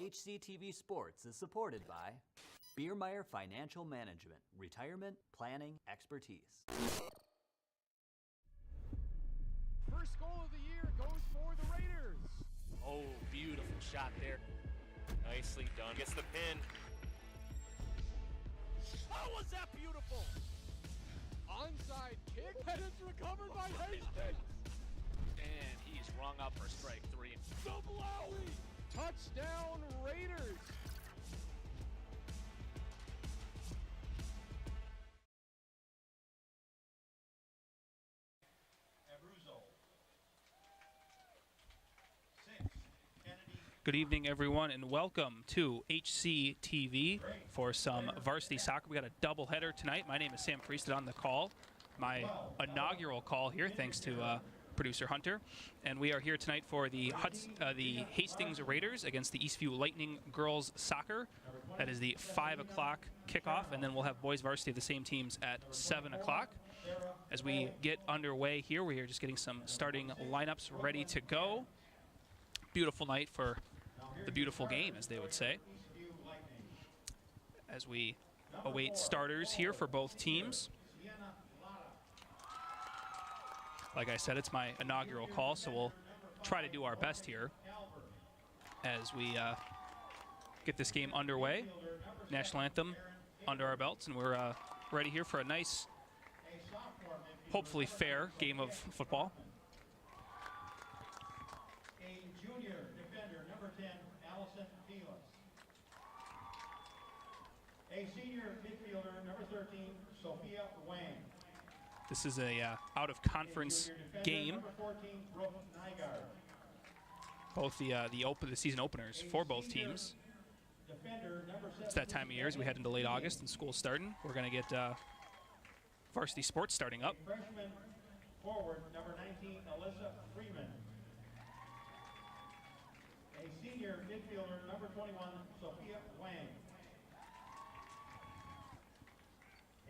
HCTV Sports is supported by Biermeyer Financial Management, retirement planning expertise. First goal of the year goes for the Raiders. Oh, beautiful shot there. Nicely done. Gets the pin. How was that beautiful? Onside kick, and it's recovered by Hastings. And he's rung up for strike 3. Double alley. Touchdown Raiders. Good evening, everyone, and welcome to HCTV for some varsity soccer. We got a doubleheader tonight. My name is Sam Priested on the call. My inaugural call here, thanks to producer Hunter. And we are here tonight for the Hastings Raiders against the Eastview Lightning girls soccer. That is the 5 o'clock kickoff, and then we'll have boys varsity of the same teams at 7 o'clock. As we get underway here, we are just getting some starting lineups ready to go. Beautiful night for the beautiful game, as they would say. As we await starters here for both teams. Like I said, it's my inaugural call, so we'll try to do our best here as we get this game underway. National anthem under our belts, and we're ready here for a nice, hopefully fair game of football. A senior midfielder, number 13, Sophia Wang. This is a out-of-conference game. Number 14, Brooke Nygaard. Both the season openers for both teams. It's that time of year as we head into late August and school's starting. We're going to get varsity sports starting up. Freshman forward, number 19, Alyssa Freeman. A senior midfielder, number 21, Sophia Wang.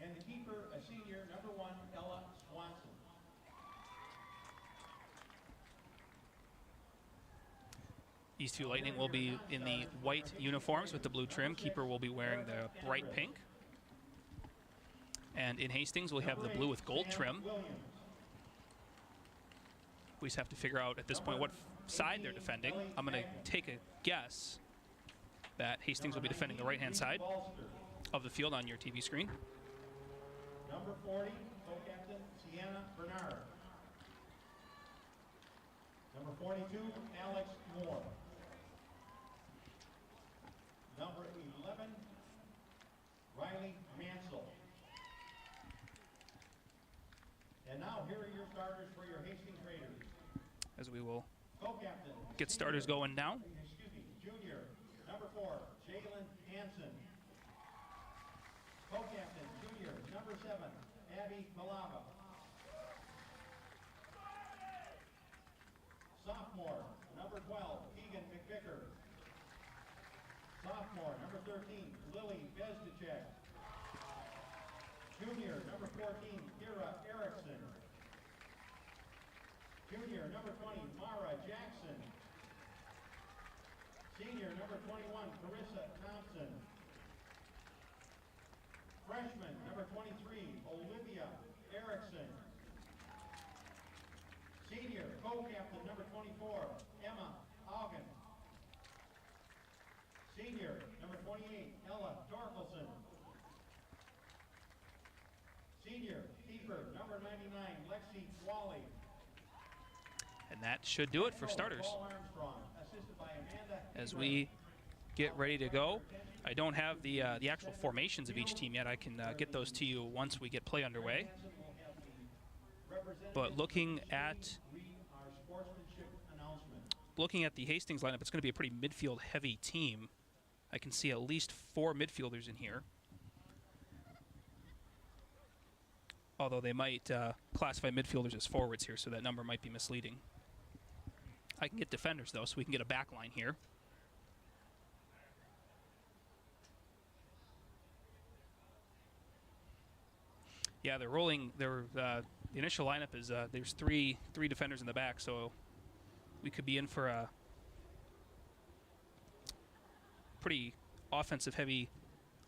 And the keeper, a senior, number 1, Ella Swanson. Eastview Lightning will be in the white uniforms with the blue trim. Keeper will be wearing the bright pink. And in Hastings, we'll have the blue with gold trim. We just have to figure out at this point what side they're defending. I'm going to take a guess that Hastings will be defending the right-hand side of the field on your TV screen. Number 40, co-captain Sienna Bernard. Number 42, Alex Moore. Number 11, Riley Mansell. And now here are your starters for your Hastings Raiders. As we will Co-captain, get starters going now. junior, number 4, Jalen Hansen. Co-captain, junior, number 7, Abby Malava. Sophomore, number 12, Keegan McVicker. Sophomore, number 13, Lily Bezdicek. Junior, number 14, Kira Erickson. Junior, number 20, Mara Jackson. Senior, number 21, Carissa Thompson. Freshman, number 23, Olivia Erickson. Senior, co-captain, number 24, Emma Augen. Senior, number 28, Ella Torkelson. Senior, keeper, number 99, Lexi Wally. And that should do it for starters. Paul Armstrong, assisted by Amanda As we get ready to go, I don't have the actual formations of each team yet. I can get those to you once we get play underway. But looking at the Hastings lineup, it's going to be a pretty midfield-heavy team. I can see at least 4 midfielders in here. Although they might classify midfielders as forwards here, so that number might be misleading. I can get defenders, though, so we can get a back line here. Yeah, they're rolling. The initial lineup is there's three defenders in the back, so we could be in for pretty offensive heavy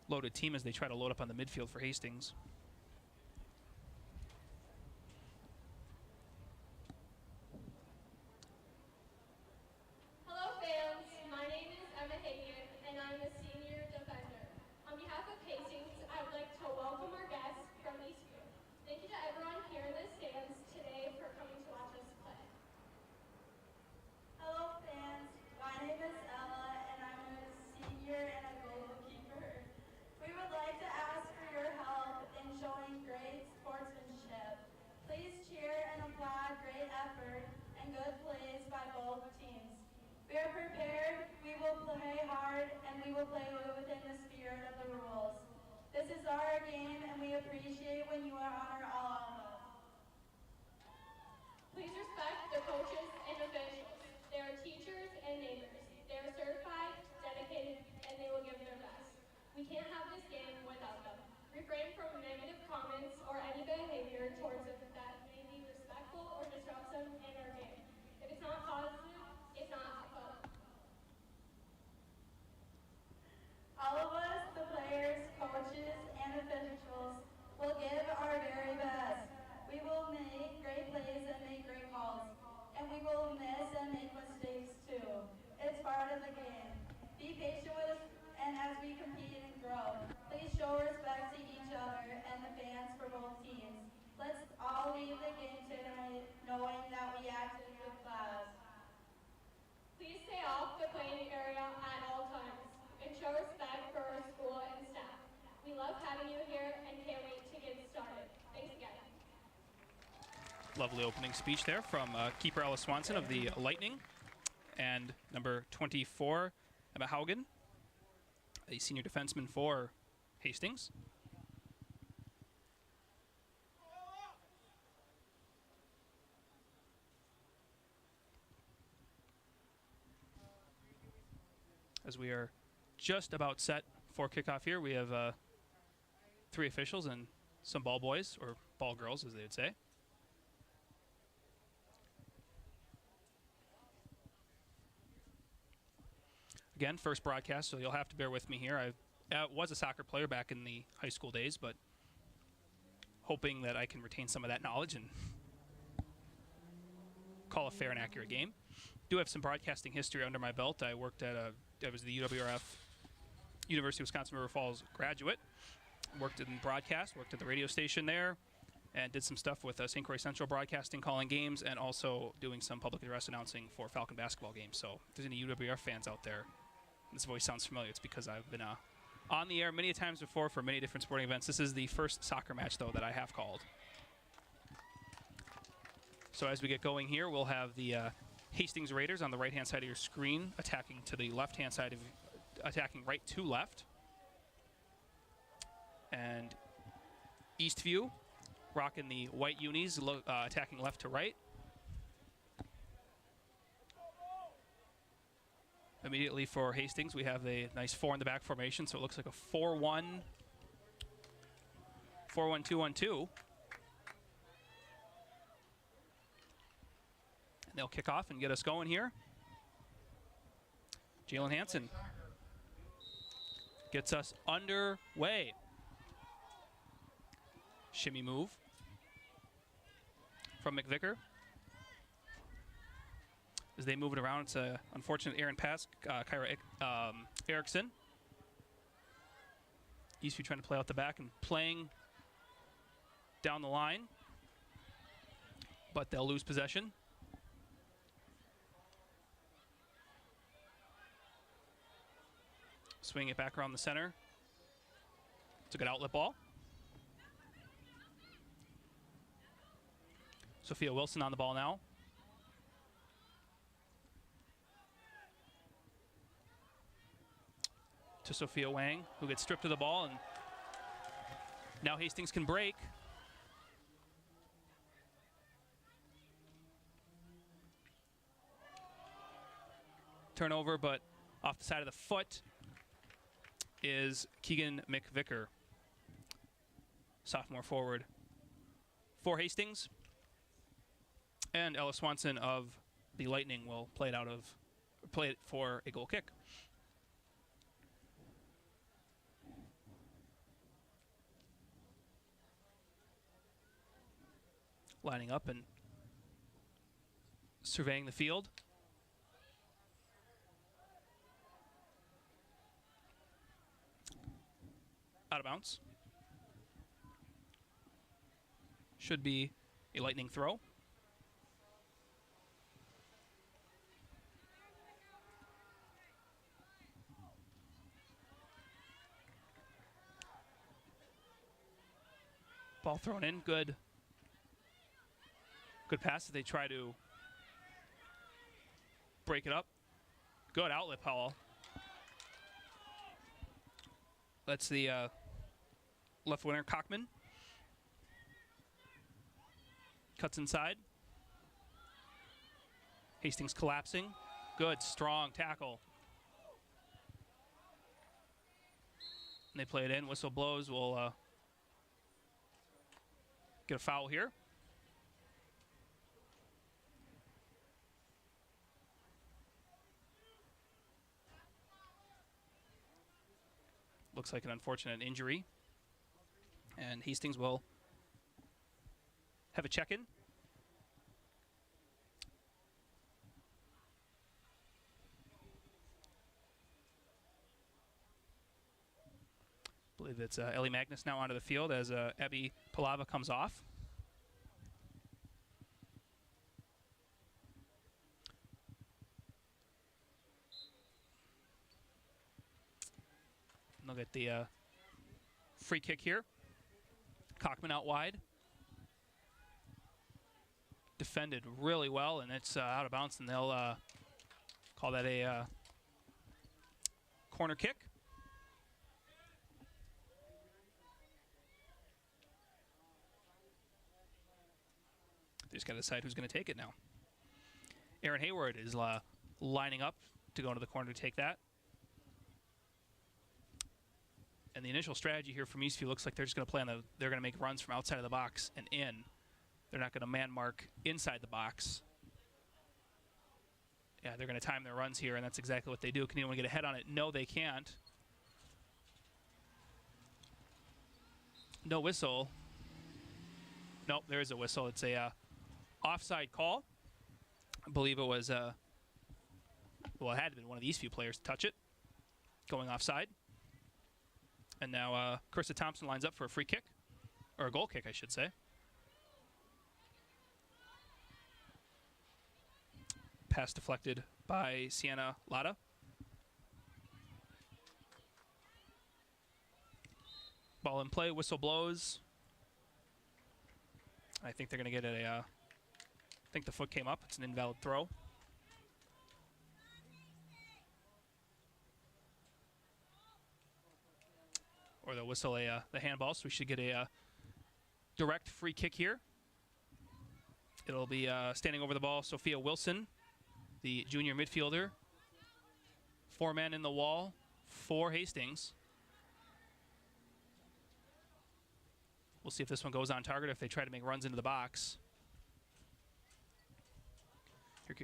loaded team as they try to load up on the midfield for Hastings. Hello fans, my name is Emma Hagan and I'm a senior defender. On behalf of Hastings, I would like to welcome our guests from Eastview. Thank you to everyone here in the stands today for coming to watch us play. Hello fans, my name is Ella and I'm a senior and a goalkeeper. We would like to ask for your help in showing great sportsmanship. Please cheer and applaud great effort and good plays by both teams. We are prepared, we will play hard, and we will play within the spirit of the rules. This is our game and we appreciate when you honor all of us. Please respect the coaches and officials. They are teachers and neighbors. They are certified, dedicated, and they will give their best. We can't have this game without them. Refrain from negative comments or any behavior towards us that may be respectful or disruptive in our game. If it's not positive, it's not helpful. All of us, the players, coaches, and officials, will give our very best. We will make great plays and make great calls. And we will miss and make mistakes too. It's part of the game. Be patient with us and as we compete and grow. Please show respect to each other and the fans for both teams. Let's all leave the game tonight knowing that we acted with class. Please stay off the playing area at all times and show respect for our school and staff. We love having you here and can't wait to get started. Thanks again. Lovely opening speech there from keeper Ella Swanson of the Lightning and number 24, Emma Haugen, a senior defenseman for Hastings. As we are just about set for kickoff here, we have 3 officials and some ball boys, or ball girls as they would say. Again, first broadcast, so you'll have to bear with me here. I was a soccer player back in the high school days, but hoping that I can retain some of that knowledge and call a fair and accurate game. Do have some broadcasting history under my belt. I worked at I was the UWRF University of Wisconsin River Falls graduate. Worked in broadcast, worked at the radio station there, and did some stuff with St. Croix Central Broadcasting, calling games, and also doing some public address announcing for Falcon basketball games. So if there's any UWRF fans out there, this voice sounds familiar. It's because I've been on the air many times before for many different sporting events. This is the first soccer match, though, that I have called. So as we get going here, we'll have the Hastings Raiders on the right-hand side of your screen, attacking to the left-hand side attacking right to left. And Eastview rocking the white unis, attacking left to right. Immediately for Hastings, we have a nice 4 in the back formation, so it looks like a 4-1, 4-1-2-1-2. And they'll kick off and get us going here. Jalen Hansen gets us underway. Shimmy move from McVicker. As they move it around, it's an unfortunate errant pass. Kyra Erickson. Eastview trying to play out the back and playing down the line, but they'll lose possession. Swing it back around the center. It's a good outlet ball. Sophia Wilson on the ball now. To Sophia Wang, who gets stripped of the ball, and now Hastings can break. Turnover, but off the side of the foot is Keegan McVicker, sophomore forward for Hastings. And Ella Swanson of the Lightning will play it for a goal kick. lining up and surveying the field. Out of bounds. Should be a lightning throw. Ball thrown in, good. Good pass as they try to break it up. Good outlet, Powell. That's the left winger, Cockman. Cuts inside. Hastings collapsing. Good, strong tackle. And they play it in. Whistle blows. We'll get a foul here. Looks like an unfortunate injury. And Hastings will have a check-in. I believe it's Ellie Magnus now onto the field as Abby Palava comes off. And they'll get the free kick here. Cockman out wide. Defended really well, and it's out of bounds, and they'll call that a corner kick. They just got to decide who's going to take it now. Aaron Hayward is lining up to go into the corner to take that. And the initial strategy here from Eastview looks like they're just going to play on the. They're going to make runs from outside of the box and in. They're not going to man mark inside the box. Yeah, they're going to time their runs here, and that's exactly what they do. Can anyone get ahead on it? No, they can't. No whistle. Nope, there is a whistle. It's a offside call. I believe it was, well, it had to have been one of the Eastview players to touch it. Going offside. And now Carissa Thompson lines up for a free kick. Or a goal kick, I should say. Pass deflected by Sienna Lada. Ball in play, whistle blows. I think they're going to get a, I think the foot came up. It's an invalid throw. Or they'll whistle the handball, so we should get a direct free kick here. It'll be standing over the ball, Sophia Wilson, the junior midfielder. 4-man in the wall for Hastings. We'll see if this one goes on target, if they try to make runs into the box.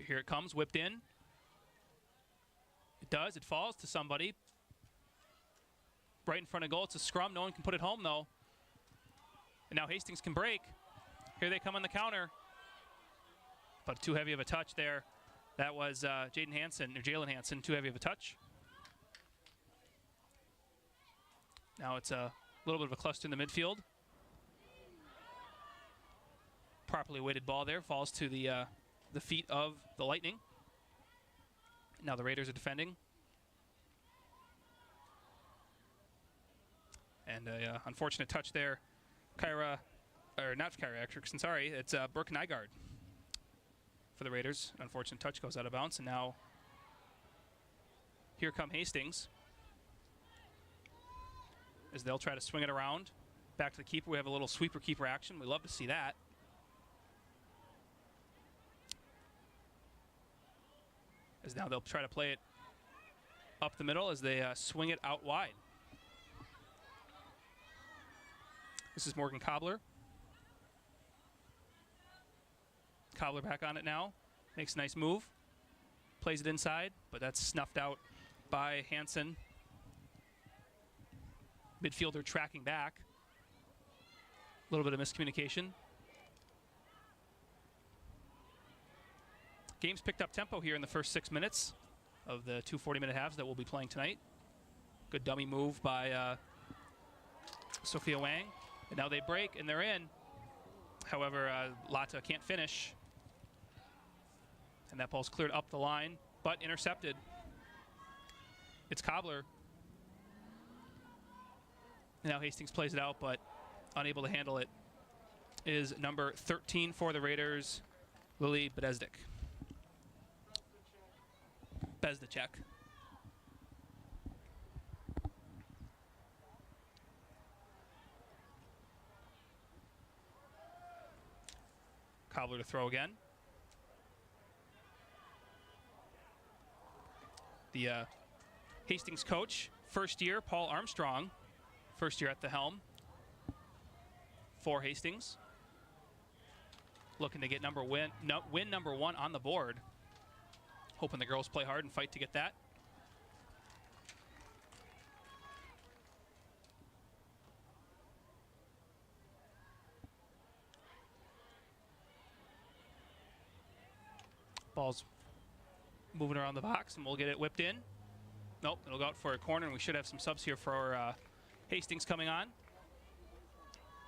Here it comes, whipped in. It does, it falls to somebody. Right in front of goal, it's a scrum. No one can put it home, though. And now Hastings can break. Here they come on the counter. But too heavy of a touch there. That was Jalen Hansen, too heavy of a touch. Now it's a little bit of a cluster in the midfield. Properly weighted ball there, falls to the feet of the Lightning. Now the Raiders are defending. And a unfortunate touch there. Not Kyra Erickson, sorry. It's Brooke Nygaard for the Raiders. An unfortunate touch goes out of bounds, and now here come Hastings. As they'll try to swing it around. Back to the keeper. We have a little sweeper-keeper action. We love to see that. As now they'll try to play it up the middle as they swing it out wide. This is Morgan Cobbler. Cobbler back on it now. Makes a nice move. Plays it inside, but that's snuffed out by Hansen. Midfielder tracking back. A little bit of miscommunication. Game's picked up tempo here in the first 6 minutes of the two 40-minute halves that we'll be playing tonight. Good dummy move by Sophia Wang. And now they break, and they're in. However, Lata can't finish. And that ball's cleared up the line, but intercepted. It's Cobbler. And now Hastings plays it out, but unable to handle it is number 13 for the Raiders, Lily Bezdek. Cobbler to throw again. The Hastings coach, first year, Paul Armstrong, first year at the helm for Hastings. Looking to get win number 1 on the board. Hoping the girls play hard and fight to get that. Ball's moving around the box, and we'll get it whipped in. Nope, it'll go out for a corner, and we should have some subs here for Hastings coming on.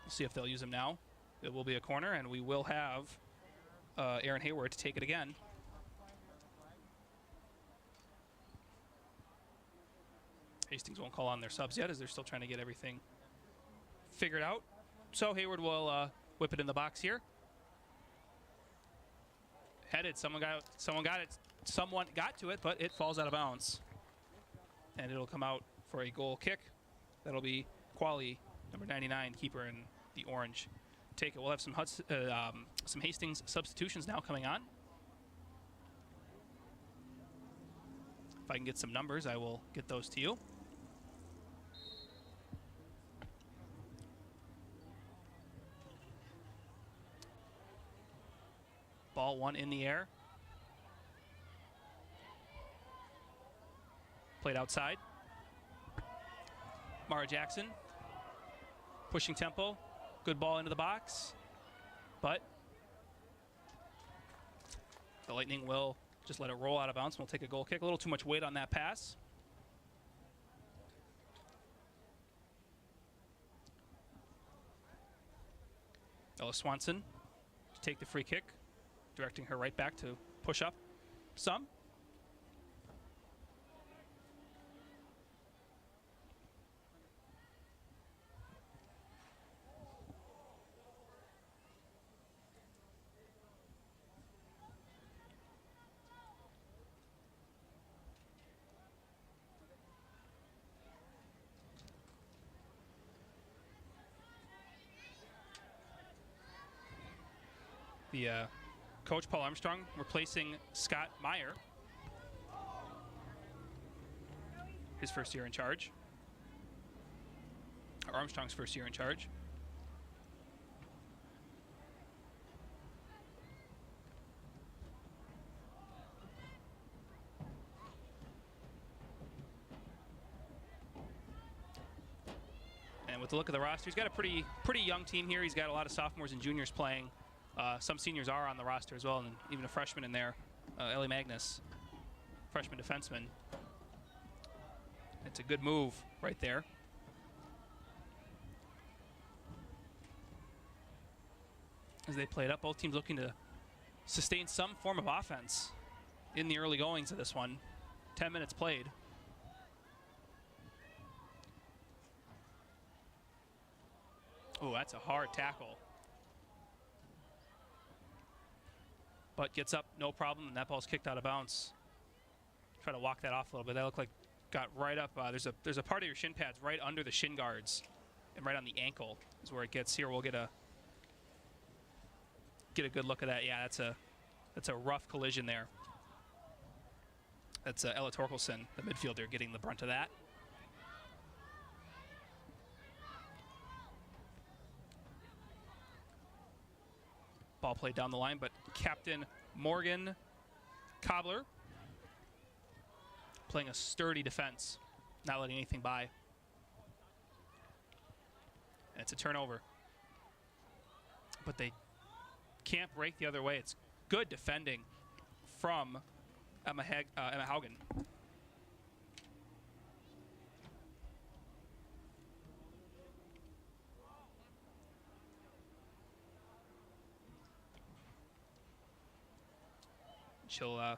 We'll see if they'll use them now. It will be a corner, and we will have Aaron Hayward to take it again. Hastings won't call on their subs yet, as they're still trying to get everything figured out. So Hayward will whip it in the box here. Headed, someone got to it, but it falls out of bounds. And it'll come out for a goal kick. That'll be Quali, number 99, keeper in the orange. Take it. We'll have some Hastings substitutions now coming on. If I can get some numbers, I will get those to you. Ball 1 in the air. Played outside. Mara Jackson pushing tempo. Good ball into the box. But the Lightning will just let it roll out of bounds. We'll take a goal kick. A little too much weight on that pass. Ella Swanson to take the free kick, directing her right back to push up some. The coach, Paul Armstrong, replacing Scott Meyer. His first year in charge. Or Armstrong's first year in charge. And with the look of the roster, he's got a pretty young team here. He's got a lot of sophomores and juniors playing. Some seniors are on the roster as well, and even a freshman in there, Ellie Magnus, freshman defenseman. It's a good move right there. As they play it up, both teams looking to sustain some form of offense in the early goings of this one. 10 minutes played. Oh, that's a hard tackle. But gets up, no problem, and that ball's kicked out of bounds. Try to walk that off a little bit. That looked like got right up. There's a part of your shin pads right under the shin guards, and right on the ankle is where it gets. Here we'll get a good look at that. Yeah, that's a rough collision there. That's Ella Torkelson, the midfielder, getting the brunt of that. Ball played down the line, but Captain Morgan Cobbler playing a sturdy defense, not letting anything by. And it's a turnover. But they can't break the other way. It's good defending from Emma Haugen. She'll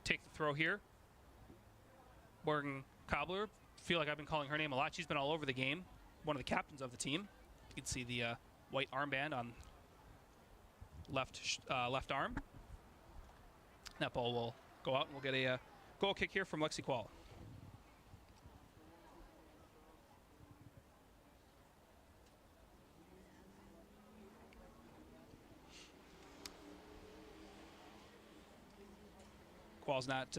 take the throw here. Morgan Cobbler, feel like I've been calling her name a lot. She's been all over the game. One of the captains of the team. You can see the white armband on left arm. That ball will go out, and we'll get a goal kick here from Lexi Quall. Quall's not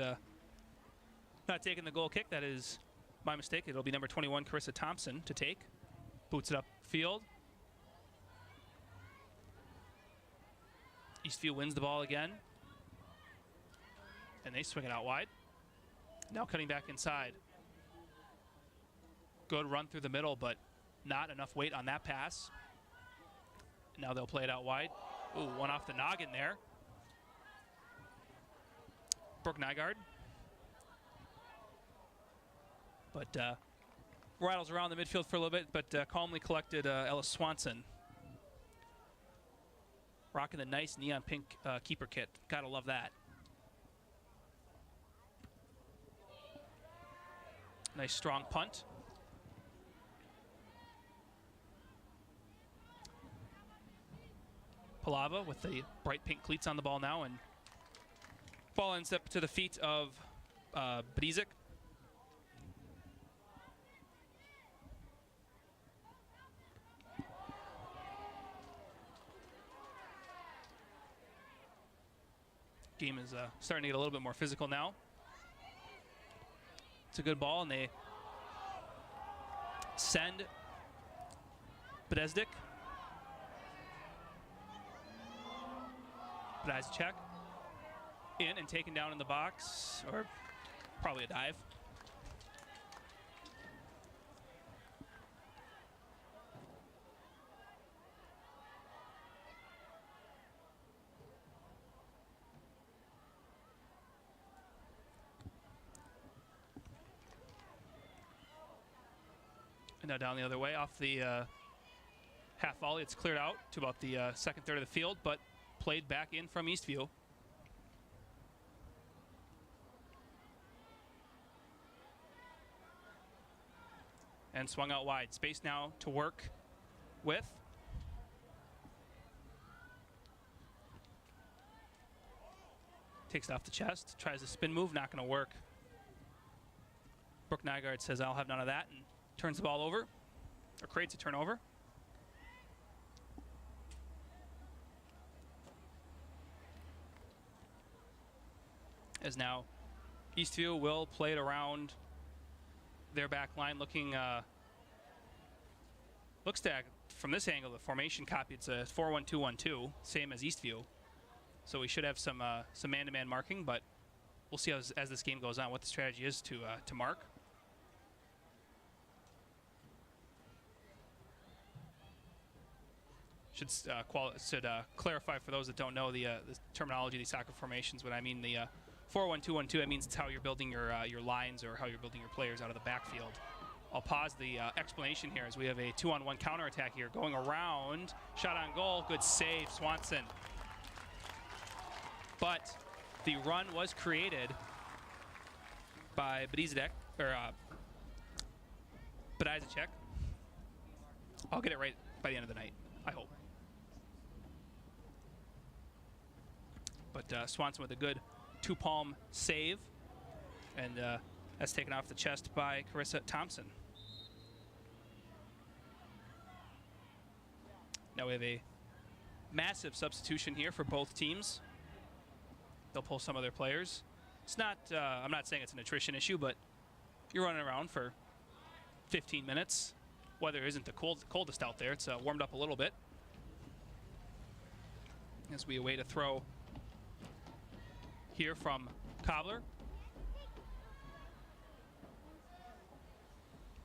taking the goal kick. That is my mistake. It'll be number 21, Carissa Thompson, to take. Boots it up field. Eastview wins the ball again. And they swing it out wide. Now cutting back inside. Good run through the middle, but not enough weight on that pass. Now they'll play it out wide. Ooh, one off the noggin there. Brooke Nygaard. But rattles around the midfield for a little bit, but calmly collected Ella Swanson. Rocking the nice neon pink keeper kit. Gotta love that. Nice strong punt. Palava with the bright pink cleats on the ball now, and ball ends up to the feet of Bedizik. Game is starting to get a little bit more physical now. It's a good ball, and they send Bedezdik. Bedezdik in and taken down in the box, or probably a dive. And now down the other way off the half volley. It's cleared out to about the second third of the field, but played back in from Eastview. And swung out wide. Space now to work with. Takes it off the chest. Tries a spin move. Not going to work. Brooke Nygaard says, I'll have none of that, and turns the ball over, or creates a turnover. As now Eastview will play it around their back line, looking, looks to, from this angle, the formation copy, it's a 4-1-2-1-2, same as Eastview. So we should have some man-to-man marking, but we'll see as this game goes on what the strategy is to mark. Should clarify for those that don't know the terminology of these soccer formations. What I mean, the 4-1-2-1-2, it means it's how you're building your lines, or how you're building your players out of the backfield. I'll pause the explanation here as we have a 2-on-1 counterattack here. Going around, shot on goal, good save, Swanson. But the run was created by Bedezdik, or Bedezdik. I'll get it right by the end of the night, I hope. But Swanson with a good two-palm save, and that's taken off the chest by Carissa Thompson. Now we have a massive substitution here for both teams. They'll pull some of their players. It's not, I'm not saying it's an attrition issue, but you're running around for 15 minutes. Weather isn't the coldest out there. It's warmed up a little bit as we await a throw here from Cobbler.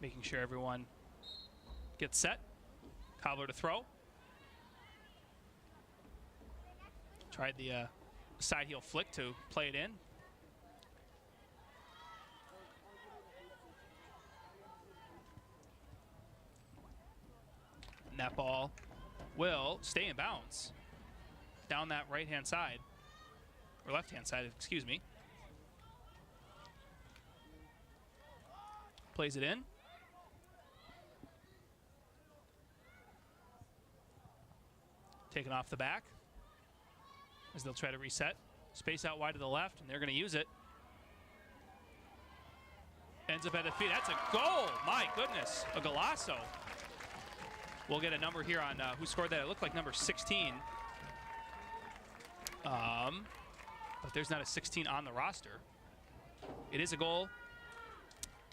Making sure everyone gets set. Cobbler to throw. Tried the side heel flick to play it in. And that ball will stay in bounds down that right-hand side, or left-hand side, excuse me. Plays it in. Taken off the back as they'll try to reset. Space out wide to the left, and they're going to use it. Ends up at the feet. That's a goal. My goodness. A golazo. We'll get a number here on who scored that. It looked like number 16. But there's not a 16 on the roster. It is a goal.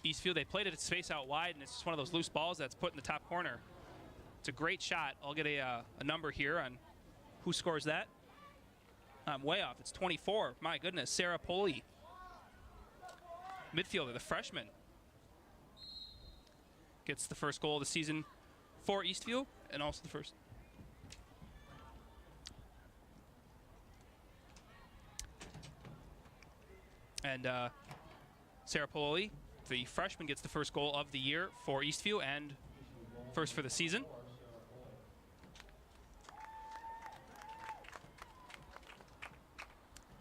Eastview, they played it at space out wide, and it's just one of those loose balls that's put in the top corner. It's a great shot. I'll get a number here on who scores that. I'm way off. It's 24. My goodness. Sarah Poli. Midfielder, the freshman. Gets the first goal of the season for Eastview, and also the first. And Sarah Poli, the freshman, gets the first goal of the year for Eastview and first for the season.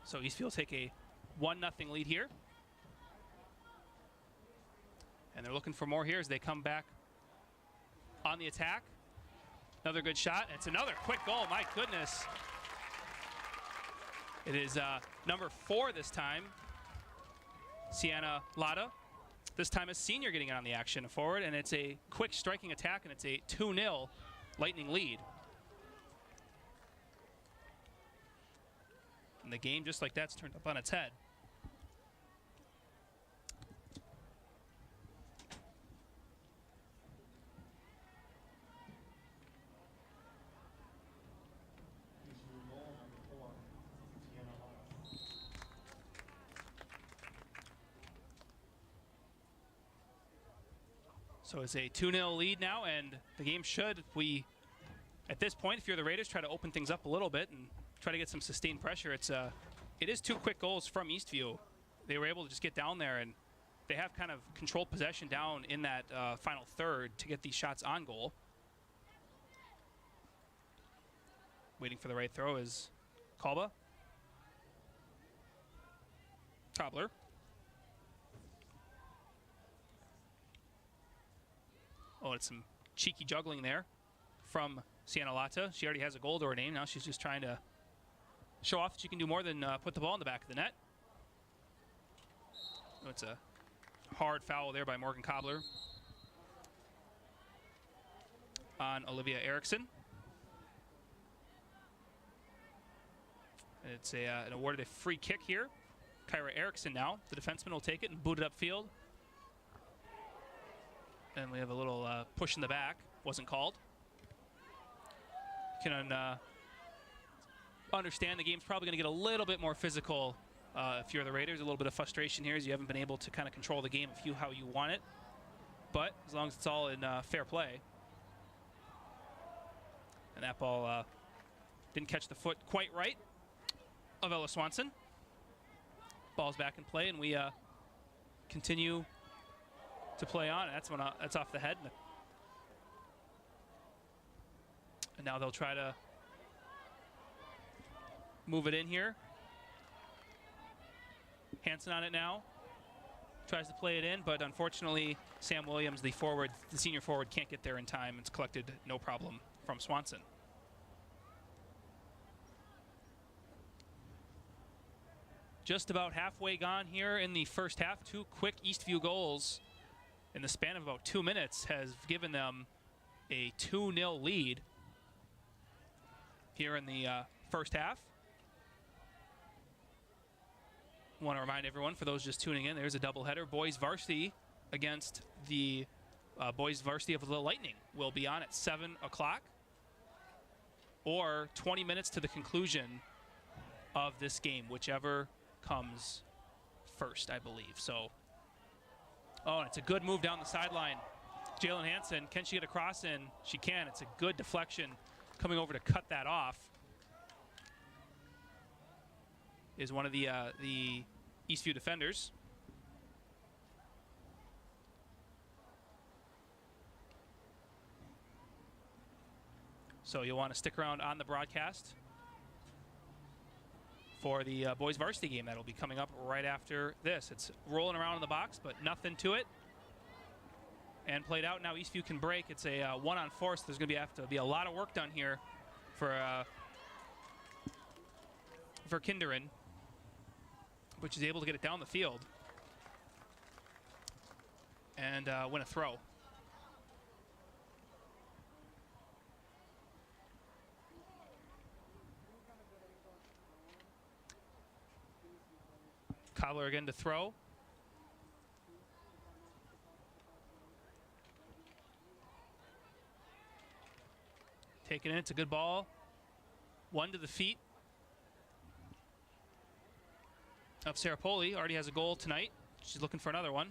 So Eastview will take a 1-0 lead here. And they're looking for more here as they come back on the attack. Another good shot. It's another quick goal. My goodness. It is number 4 this time. Sienna Lada. This time a senior getting in on the action forward, and it's a quick striking attack, and it's a 2-0 Lightning lead. And the game, just like that's turned up on its head. So it's a 2-0 lead now, and the game should, at this point, if you're the Raiders, try to open things up a little bit and try to get some sustained pressure. It is 2 quick goals from Eastview. They were able to just get down there, and they have kind of controlled possession down in that final third to get these shots on goal. Waiting for the right throw is Kalba. Cobbler. Oh, it's some cheeky juggling there from Sienna Lata. She already has a goal to her name. Now she's just trying to show off that she can do more than put the ball in the back of the net. Oh, it's a hard foul there by Morgan Cobbler on Olivia Erickson. It's an awarded a free kick here. Kyra Erickson now. The defenseman will take it and boot it upfield. And we have a little push in the back. Wasn't called. You can understand the game's probably going to get a little bit more physical if you're the Raiders. A little bit of frustration here as you haven't been able to kind of control the game how you want it. But as long as it's all in fair play. And that ball didn't catch the foot quite right of Ella Swanson. Ball's back in play, and we continue to play on. That's off the head. And now they'll try to move it in here. Hansen on it now. Tries to play it in, but unfortunately Sam Williams, the senior forward, can't get there in time. It's collected no problem from Swanson. Just about halfway gone here in the first half. 2 quick Eastview goals in the span of about 2 minutes has given them a 2-0 lead here in the first half. Want to remind everyone, for those just tuning in, there's a doubleheader. Boys varsity against the boys varsity of the Lightning will be on at 7 o'clock, or 20 minutes to the conclusion of this game, whichever comes first, I believe. So, oh, and it's a good move down the sideline. Jalen Hansen, can she get a cross in? She can. It's a good deflection coming over to cut that off. is one of the Eastview defenders. So you'll want to stick around on the broadcast for the boys varsity game that'll be coming up right after this. It's rolling around in the box, but nothing to it. And played out. Now Eastview can break. It's a 1-on-4, so there's going to have to be a lot of work done here for Kinderen, which is able to get it down the field and win a throw. Cobbler again to throw. Taking it, it's a good ball. One to the feet of Sarapoli. Already has a goal tonight. She's looking for another one.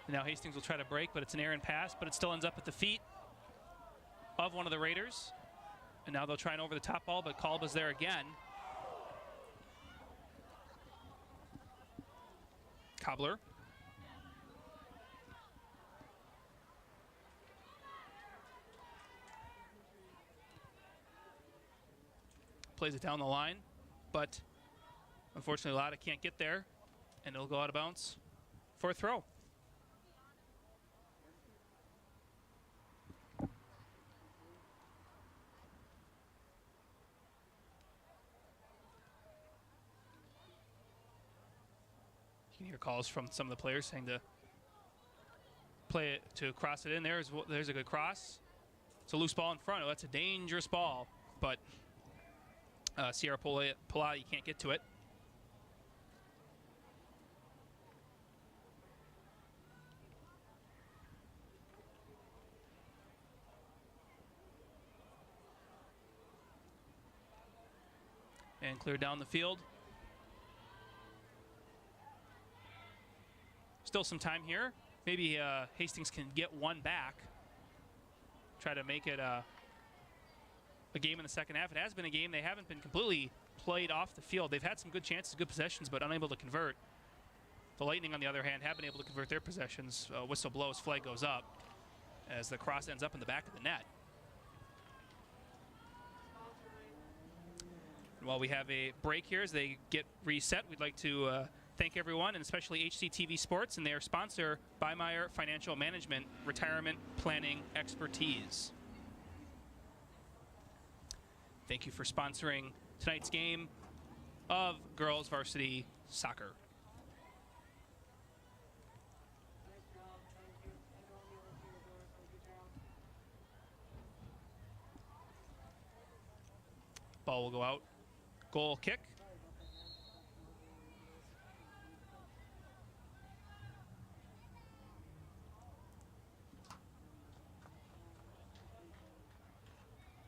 And now Hastings will try to break, but it's an errant pass, but it still ends up at the feet of one of the Raiders. And now they'll try an over-the-top ball, but Kalba's there again. Cobbler. Plays it down the line, but unfortunately Lotta can't get there, and it'll go out of bounds for a throw. You can hear calls from some of the players saying to play it, to cross it in. There's a good cross. It's a loose ball in front. Oh, that's a dangerous ball, but Sierra Polati can't get to it. And clear down the field. Still some time here. Maybe Hastings can get one back. Try to make it a game in the second half. It has been a game. They haven't been completely played off the field. They've had some good chances, good possessions, but unable to convert. The Lightning, on the other hand, have been able to convert their possessions. Whistle blows, flag goes up as the cross ends up in the back of the net. And while we have a break here as they get reset, we'd like to thank everyone, and especially HCTV Sports and their sponsor, Buymeyer Financial Management, Retirement Planning Expertise. Thank you for sponsoring tonight's game of girls varsity soccer. Ball will go out. Goal kick.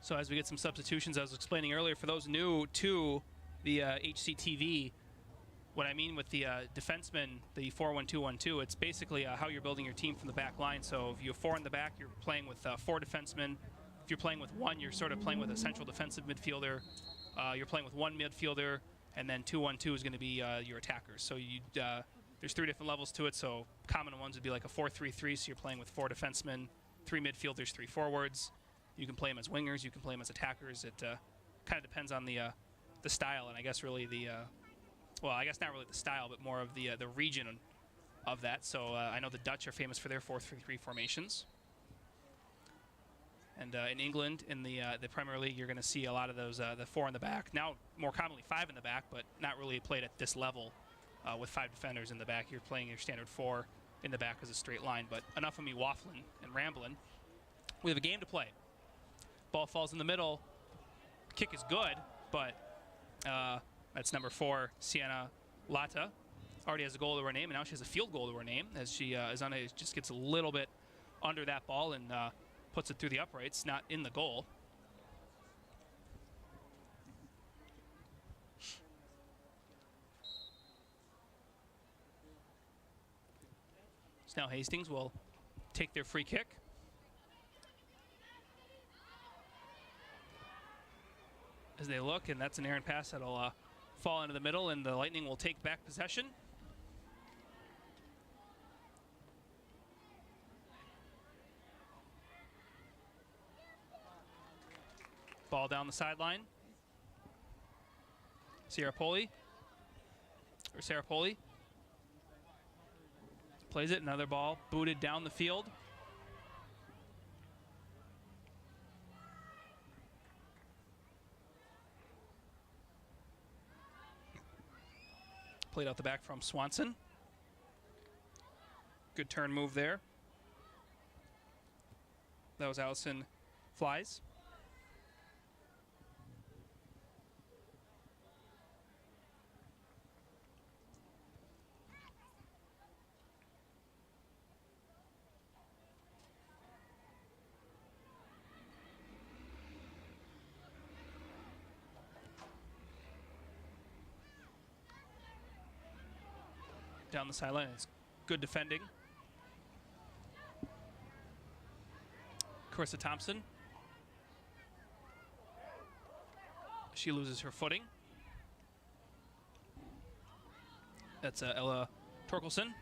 So as we get some substitutions, I was explaining earlier, for those new to the HCTV, what I mean with the defenseman, the 4-1-2-1-2, it's basically how you're building your team from the back line. So if you have four in the back, you're playing with four defensemen. If you're playing with one, you're sort of playing with a central defensive midfielder. You're playing with one midfielder, and then 2-1-2 is going to be your attackers. So there's three different levels to it. So common ones would be like a 4-3-3, so you're playing with four defensemen, three midfielders, three forwards. You can play them as wingers. You can play them as attackers. It kind of depends on the style, and I guess really well, I guess not really the style, but more of the region of that. So I know the Dutch are famous for their 4-3-3 formations. And in England, in the Premier League, you're going to see a lot of those, the four in the back. Now, more commonly five in the back, but not really played at this level with five defenders in the back. You're playing your standard four in the back as a straight line. But enough of me waffling and rambling. We have a game to play. Ball falls in the middle. Kick is good, but that's number 4, Sienna Lata. Already has a goal to her name, and now she has a field goal to her name as she just gets a little bit under that ball and puts it through the uprights, not in the goal. So now Hastings will take their free kick. as they look, and that's an errant pass that'll fall into the middle, and the Lightning will take back possession. Ball down the sideline. Sarah Poli plays it. Another ball booted down the field. Played out the back from Swanson. Good turn move there. That was Allison Flies. Down the sideline, it's good defending. Carissa Thompson. She loses her footing. That's Ella Torkelson.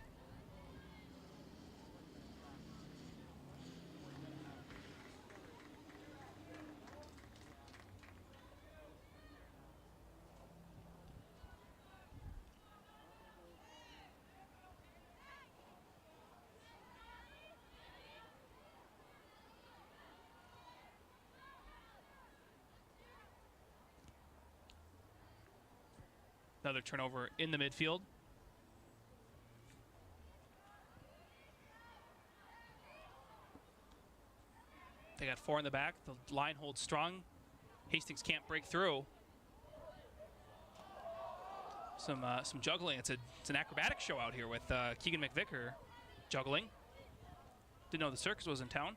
Another turnover in the midfield. They got 4 in the back. The line holds strong. Hastings can't break through. Some juggling. It's an acrobatic show out here with Keegan McVicker juggling. Didn't know the circus was in town.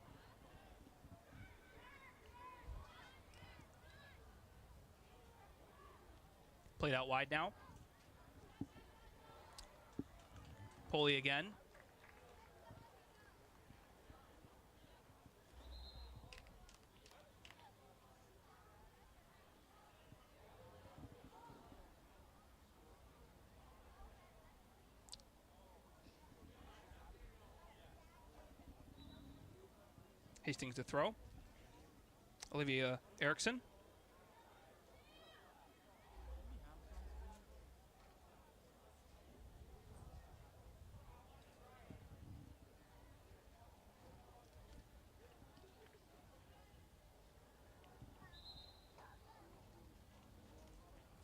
Played out wide now. Poli again. Hastings to throw. Olivia Erickson.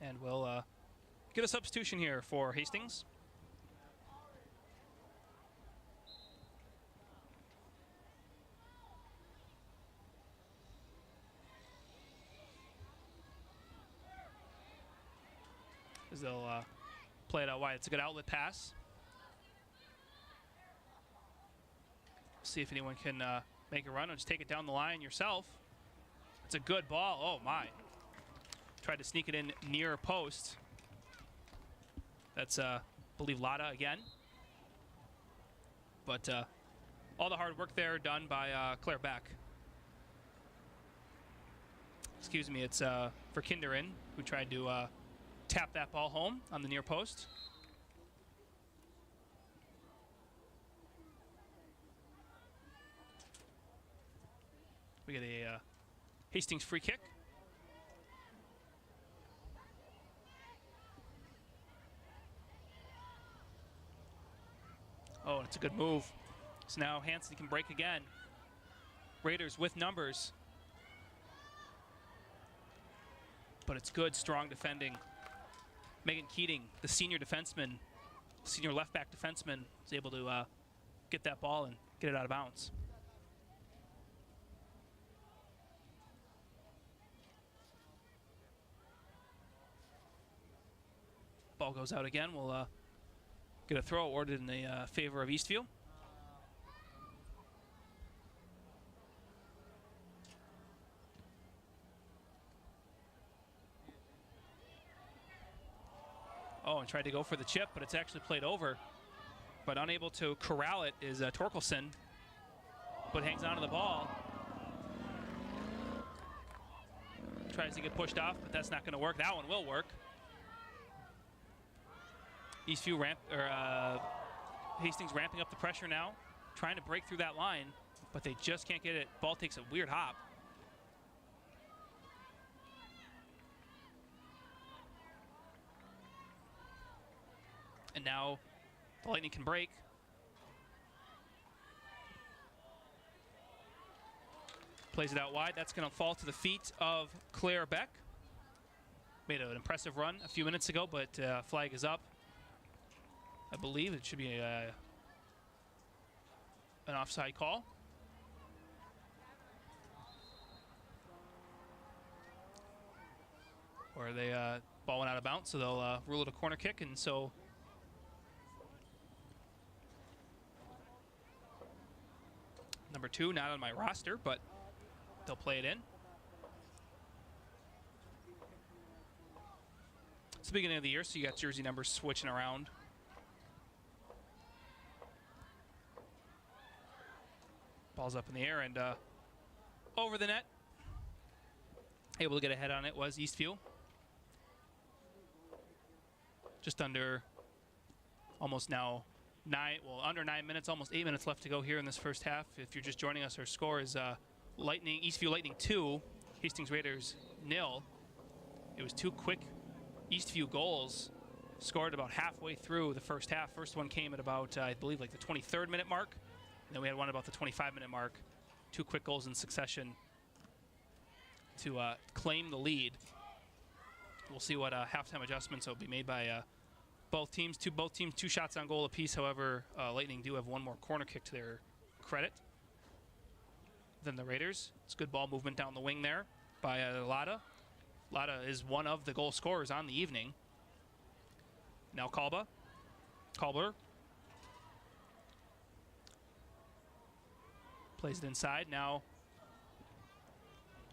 And we'll get a substitution here for Hastings. As they'll play it out wide. It's a good outlet pass. See if anyone can make a run or just take it down the line yourself. It's a good ball. Oh, my. Tried to sneak it in near post. That's, I believe, Lada again. But all the hard work there done by Claire Beck. Excuse me, it's for Kinderin, who tried to tap that ball home on the near post. We get a Hastings free kick. Oh, it's a good move. So now Hansen can break again. Raiders with numbers. But it's good, strong defending. Megan Keating, the senior defenseman, senior left back defenseman, is able to get that ball and get it out of bounds. Ball goes out again. We'll get a throw awarded in the favor of Eastview. Oh, and tried to go for the chip, but it's actually played over. But unable to corral it is Torkelson, but hangs on to the ball. tries to get pushed off, but that's not going to work. That one will work. Eastview Hastings ramping up the pressure now, trying to break through that line, but they just can't get it. Ball takes a weird hop. And now the Lightning can break. Plays it out wide. That's going to fall to the feet of Claire Beck. Made an impressive run a few minutes ago, but flag is up. I believe it should be an offside call. Or they ball went out of bounds, so they'll rule it a corner kick, and so number 2, not on my roster, but they'll play it in. It's the beginning of the year, so you got jersey numbers switching around. Ball's up in the air and over the net. Able to get a head on it was Eastview. Just under almost now under 9 minutes, almost 8 minutes left to go here in this first half. If you're just joining us, our score is Eastview Lightning 2, Hastings Raiders 0. It was 2 quick Eastview goals scored about halfway through the first half. First one came at about, I believe, like the 23rd minute mark. And then we had one about the 25-minute mark. 2 quick goals in succession to claim the lead. We'll see what halftime adjustments will be made by both teams. 2 shots on goal apiece. However, Lightning do have one more corner kick to their credit than the Raiders. It's good ball movement down the wing there by Lada. Lada is one of the goal scorers on the evening. Now Kalber plays it inside. Now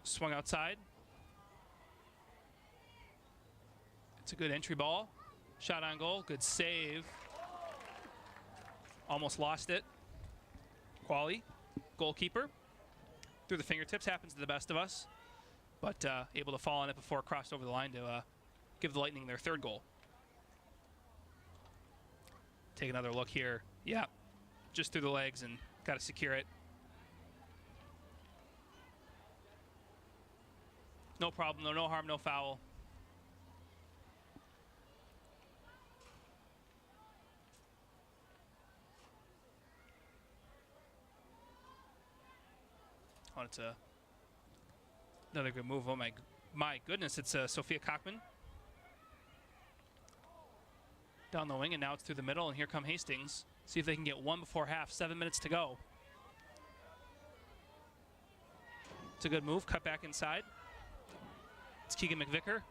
swung outside. It's a good entry ball. Shot on goal. Good save. Almost lost it. Quali, goalkeeper. Through the fingertips. Happens to the best of us. But able to fall on it before it crossed over the line to give the Lightning their 3rd goal. Take another look here. Yeah, just through the legs and got to secure it. No problem, though. No harm, no foul. Oh, it's another good move. Oh, my goodness. It's Sophia Kochman down the wing, and now it's through the middle, and here come Hastings. See if they can get one before half. 7 minutes to go. It's a good move. Cut back inside. It's Keegan McVicker,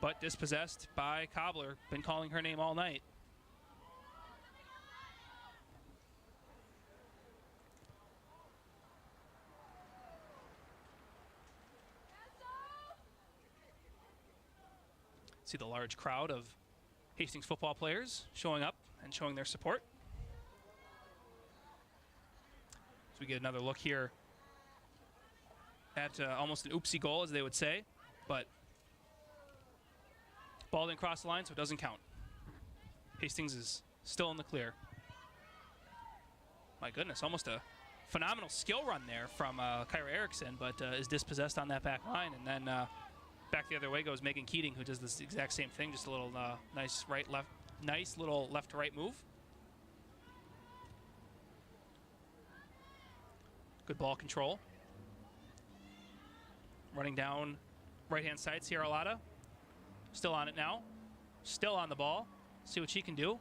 but dispossessed by Cobbler. Been calling her name all night. See the large crowd of Hastings football players showing up and showing their support. So we get another look here at almost an oopsie goal, as they would say, but ball didn't cross the line, so it doesn't count. Hastings is still in the clear. My goodness, almost a phenomenal skill run there from Kyra Erickson, but is dispossessed on that back line, and then back the other way goes Megan Keating, who does this exact same thing, just a little nice little left to right move. Good ball control. Running down right-hand side, Sierra Lada. Still on it now. Still on the ball. See what she can do.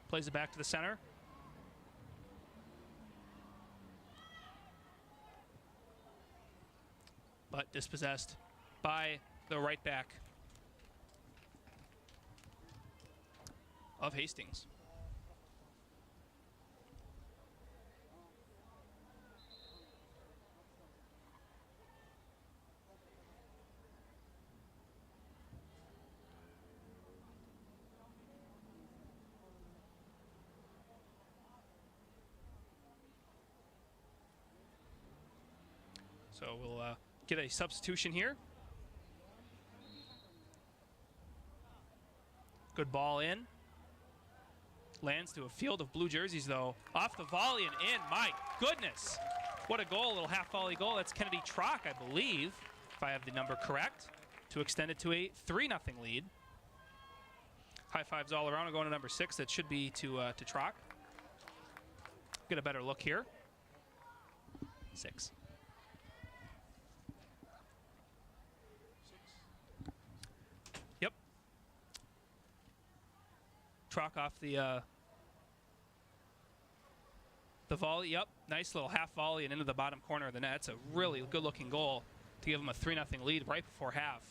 Plays it back to the center. But dispossessed by the right back of Hastings. So we'll get a substitution here. Good ball in. Lands to a field of blue jerseys, though. Off the volley and in. My goodness. What a goal. A little half volley goal. That's Kennedy Trock, I believe, if I have the number correct, to extend it to a 3-0 lead. High fives all around. We're going to number 6. That should be to Trock. Get a better look here. 6. Yep. Trock off the volley. Yep. Nice little half volley and into the bottom corner of the net. It's a really good-looking goal to give them a 3-0 lead right before half.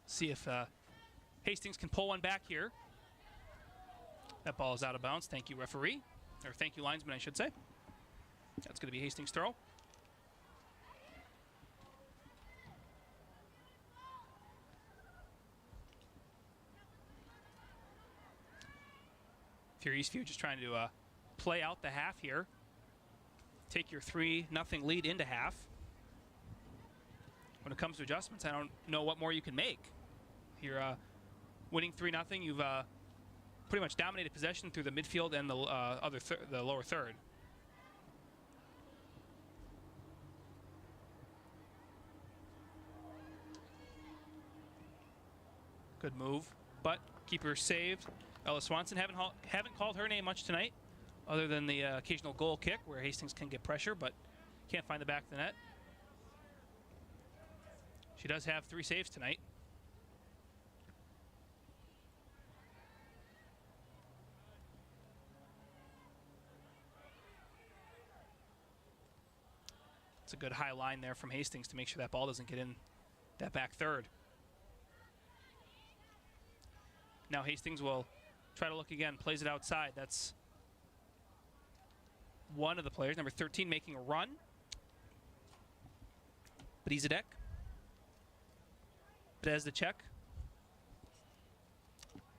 See if Hastings can pull one back here. That ball is out of bounds. Thank you, referee. Or thank you, linesman, I should say. That's going to be Hastings' throw. If you're Eastview, just trying to play out the half here. Take your 3-0 lead into half. When it comes to adjustments, I don't know what more you can make. You're winning 3-0. You've pretty much dominated possession through the midfield and the lower third. Good move, but keeper saved. Ella Swanson haven't called her name much tonight, other than the occasional goal kick where Hastings can get pressure, but can't find the back of the net. She does have 3 saves tonight. It's a good high line there from Hastings to make sure that ball doesn't get in that back third. Now Hastings will try to look again, plays it outside. That's one of the players, number 13, making a run. Brizadek. Bez the check.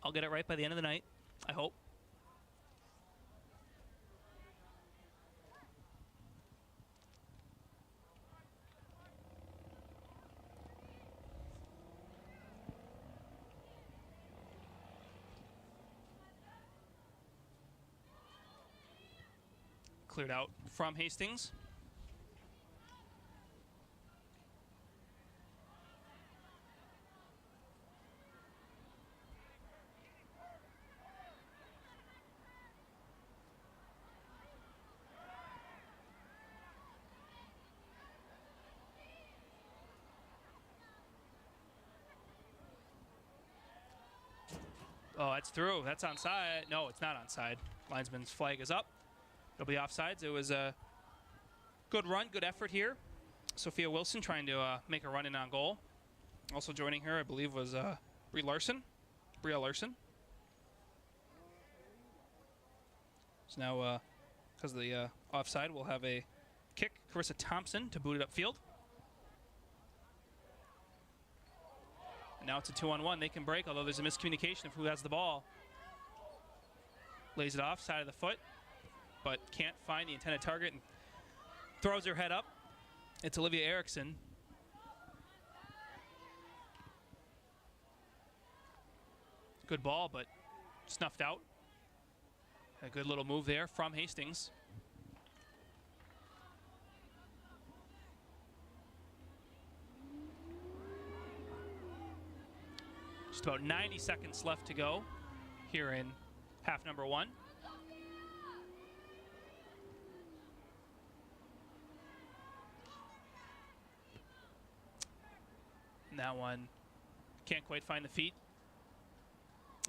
I'll get it right by the end of the night, I hope. Cleared out from Hastings. Oh, that's through. That's onside. No, it's not onside. Linesman's flag is up. It'll be offsides. It was a good run, good effort here. Sophia Wilson trying to make a run in on goal. Also joining her, I believe, was Bria Larson. So now, because of the offside, we'll have a kick. Carissa Thompson to boot it upfield. And now it's a 2-on-1. They can break, although there's a miscommunication of who has the ball. Lays it off, side of the foot, but can't find the intended target and throws her head up. It's Olivia Erickson. Good ball, but snuffed out. A good little move there from Hastings. Just about 90 seconds left to go here in half number 1. And that one can't quite find the feet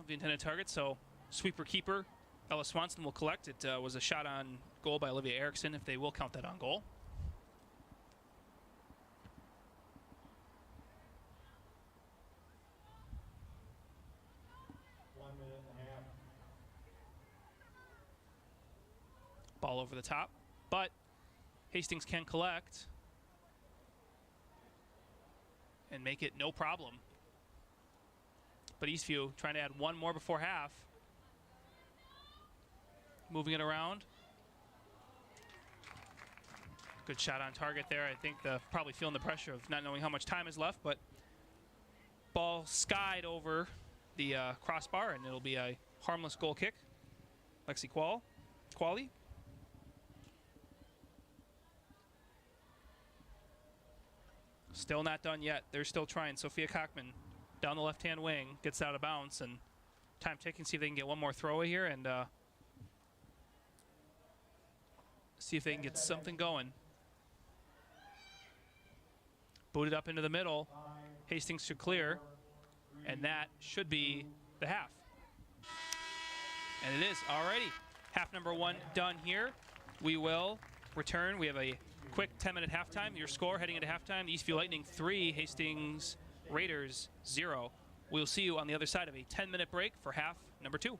of the intended target, so sweeper keeper Ella Swanson will collect. It was a shot on goal by Olivia Erickson, if they will count that on goal. Ball over the top, but Hastings can collect and make it no problem. But Eastview trying to add one more before half. moving it around. Good shot on target there. I think probably feeling the pressure of not knowing how much time is left, but ball skied over the crossbar, and it'll be a harmless goal kick. Lexi Qualley. Still not done yet. They're still trying. Sophia Cockman down the left-hand wing, gets out of bounds, and time ticking, see if they can get one more throwaway here and see if they can get something going. Booted up into the middle. Hastings should clear, and that should be the half. And it is. Alrighty. Half number 1 done here. We will return. We have a quick 10-minute halftime. Your score heading into halftime, the Eastview Lightning 3, Hastings Raiders 0. We'll see you on the other side of a 10-minute break for half number 2.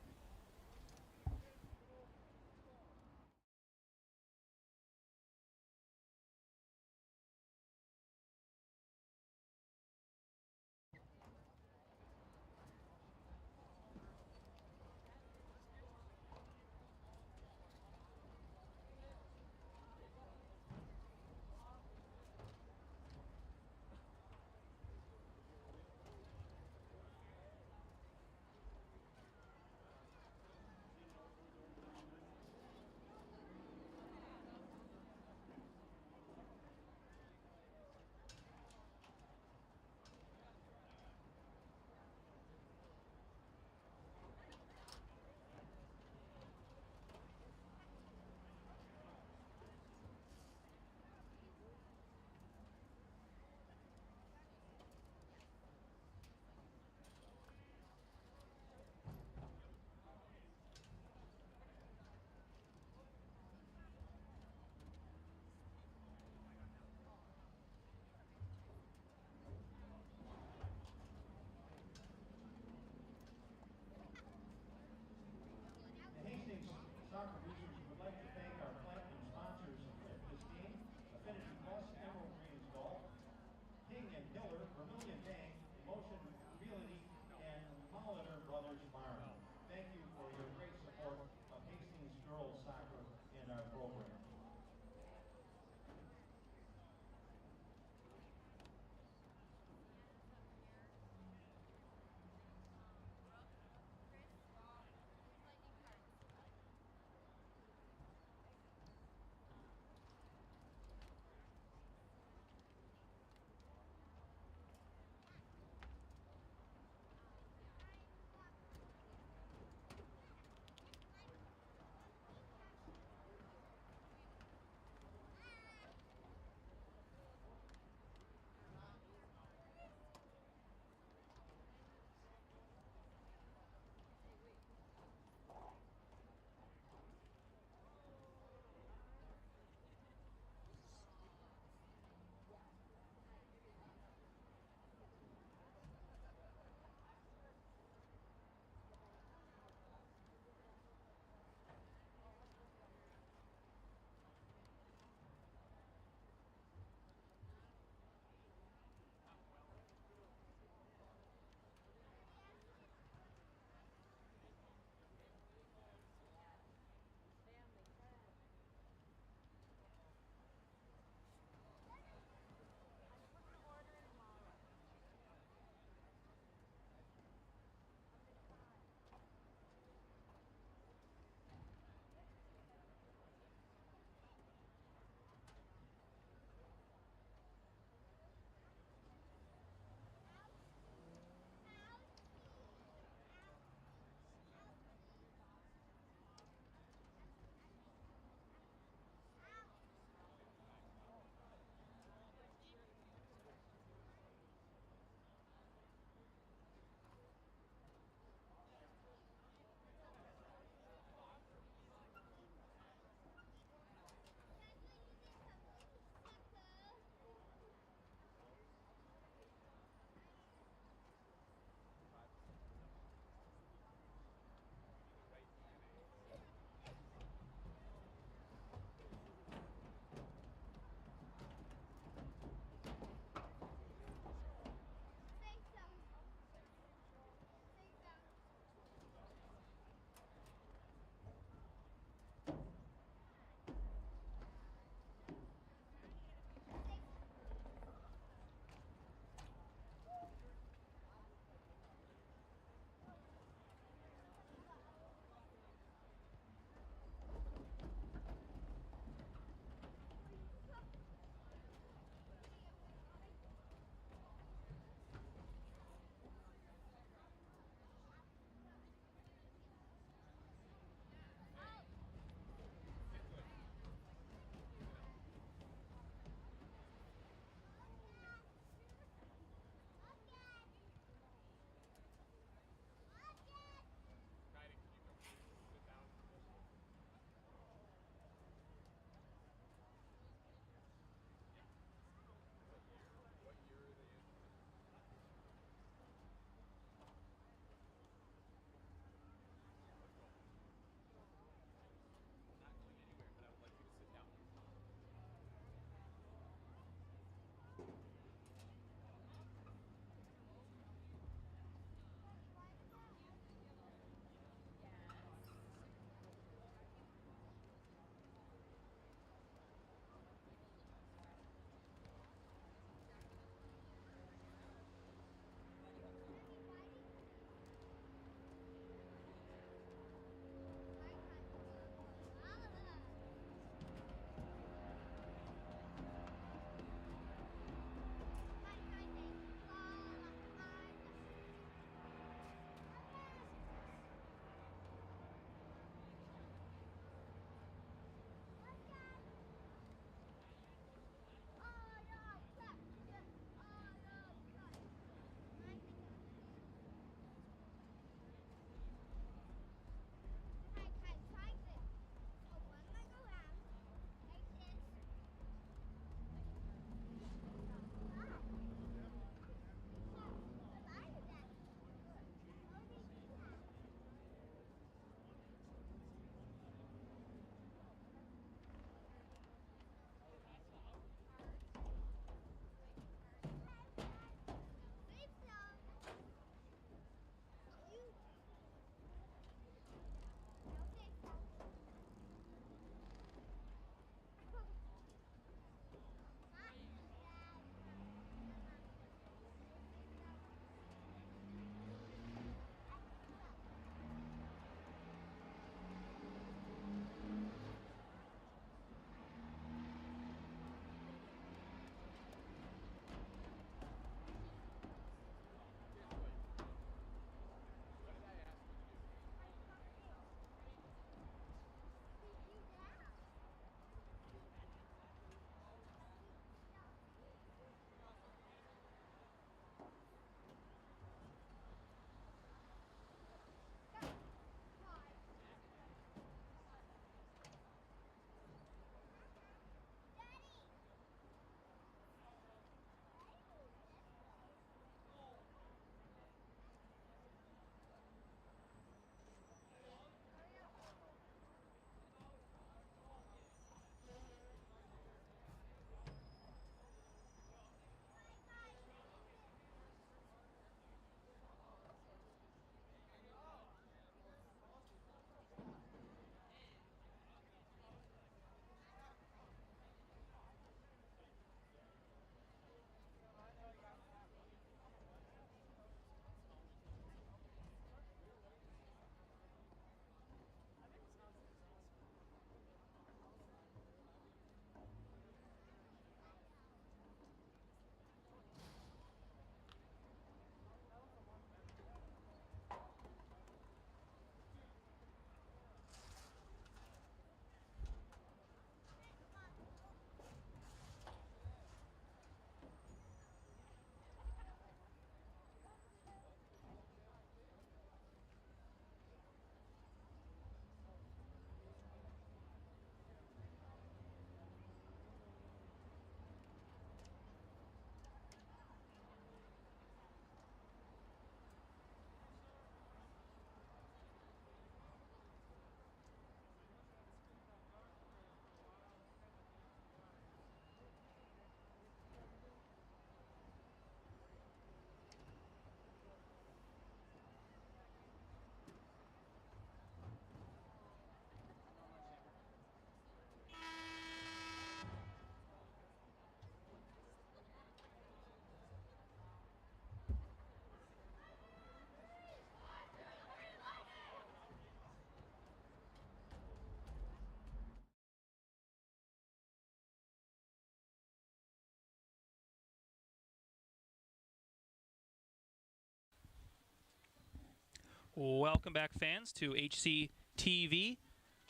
Welcome back, fans, to HCTV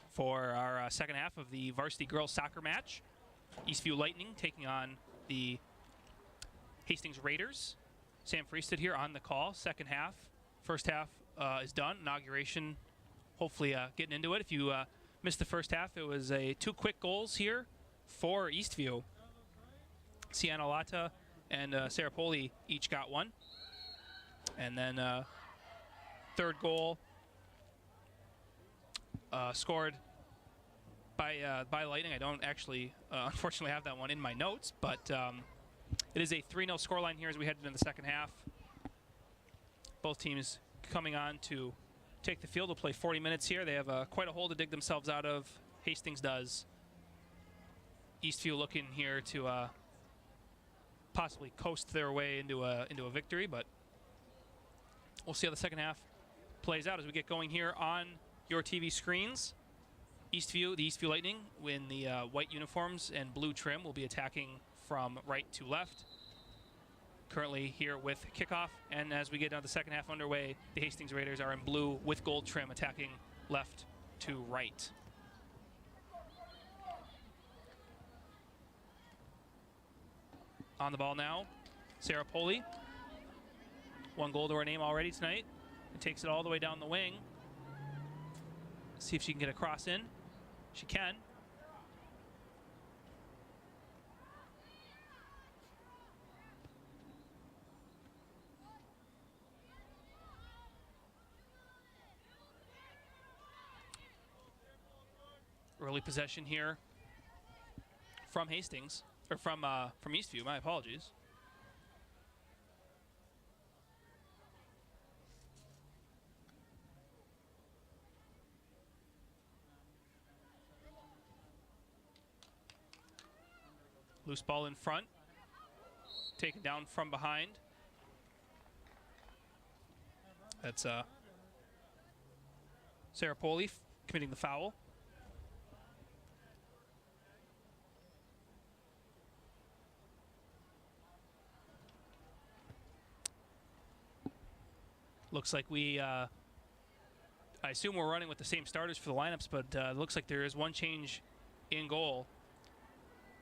for our second half of the varsity girls soccer match. Eastview Lightning taking on the Hastings Raiders. Sam Freested here on the call. Second half. First half is done. Inauguration, hopefully getting into it. If you missed the first half, it was two quick goals here for Eastview. Sienna Lata and Sarah Poli each got one. And then third goal scored by Lightning. I don't actually, unfortunately, have that one in my notes, but it is a 3-0 scoreline here as we head into the second half. Both teams coming on to take the field. Will play 40 minutes here. They have quite a hole to dig themselves out of. Hastings does. Eastview looking here to possibly coast their way into a victory, but we'll see how the second half plays out as we get going here on your TV screens. Eastview, the Eastview Lightning, in the white uniforms and blue trim, will be attacking from right to left. Currently here with kickoff, and as we get down to the second half underway, the Hastings Raiders are in blue with gold trim, attacking left to right. On the ball now, Sarah Poli. 1 goal to her name already tonight. And takes it all the way down the wing. See if she can get a cross in. She can. Early possession here from Hastings, or from Eastview, my apologies. Loose ball in front, taken down from behind. That's Sarah Poli committing the foul. Looks like we, I assume we're running with the same starters for the lineups, but it looks like there is one change in goal.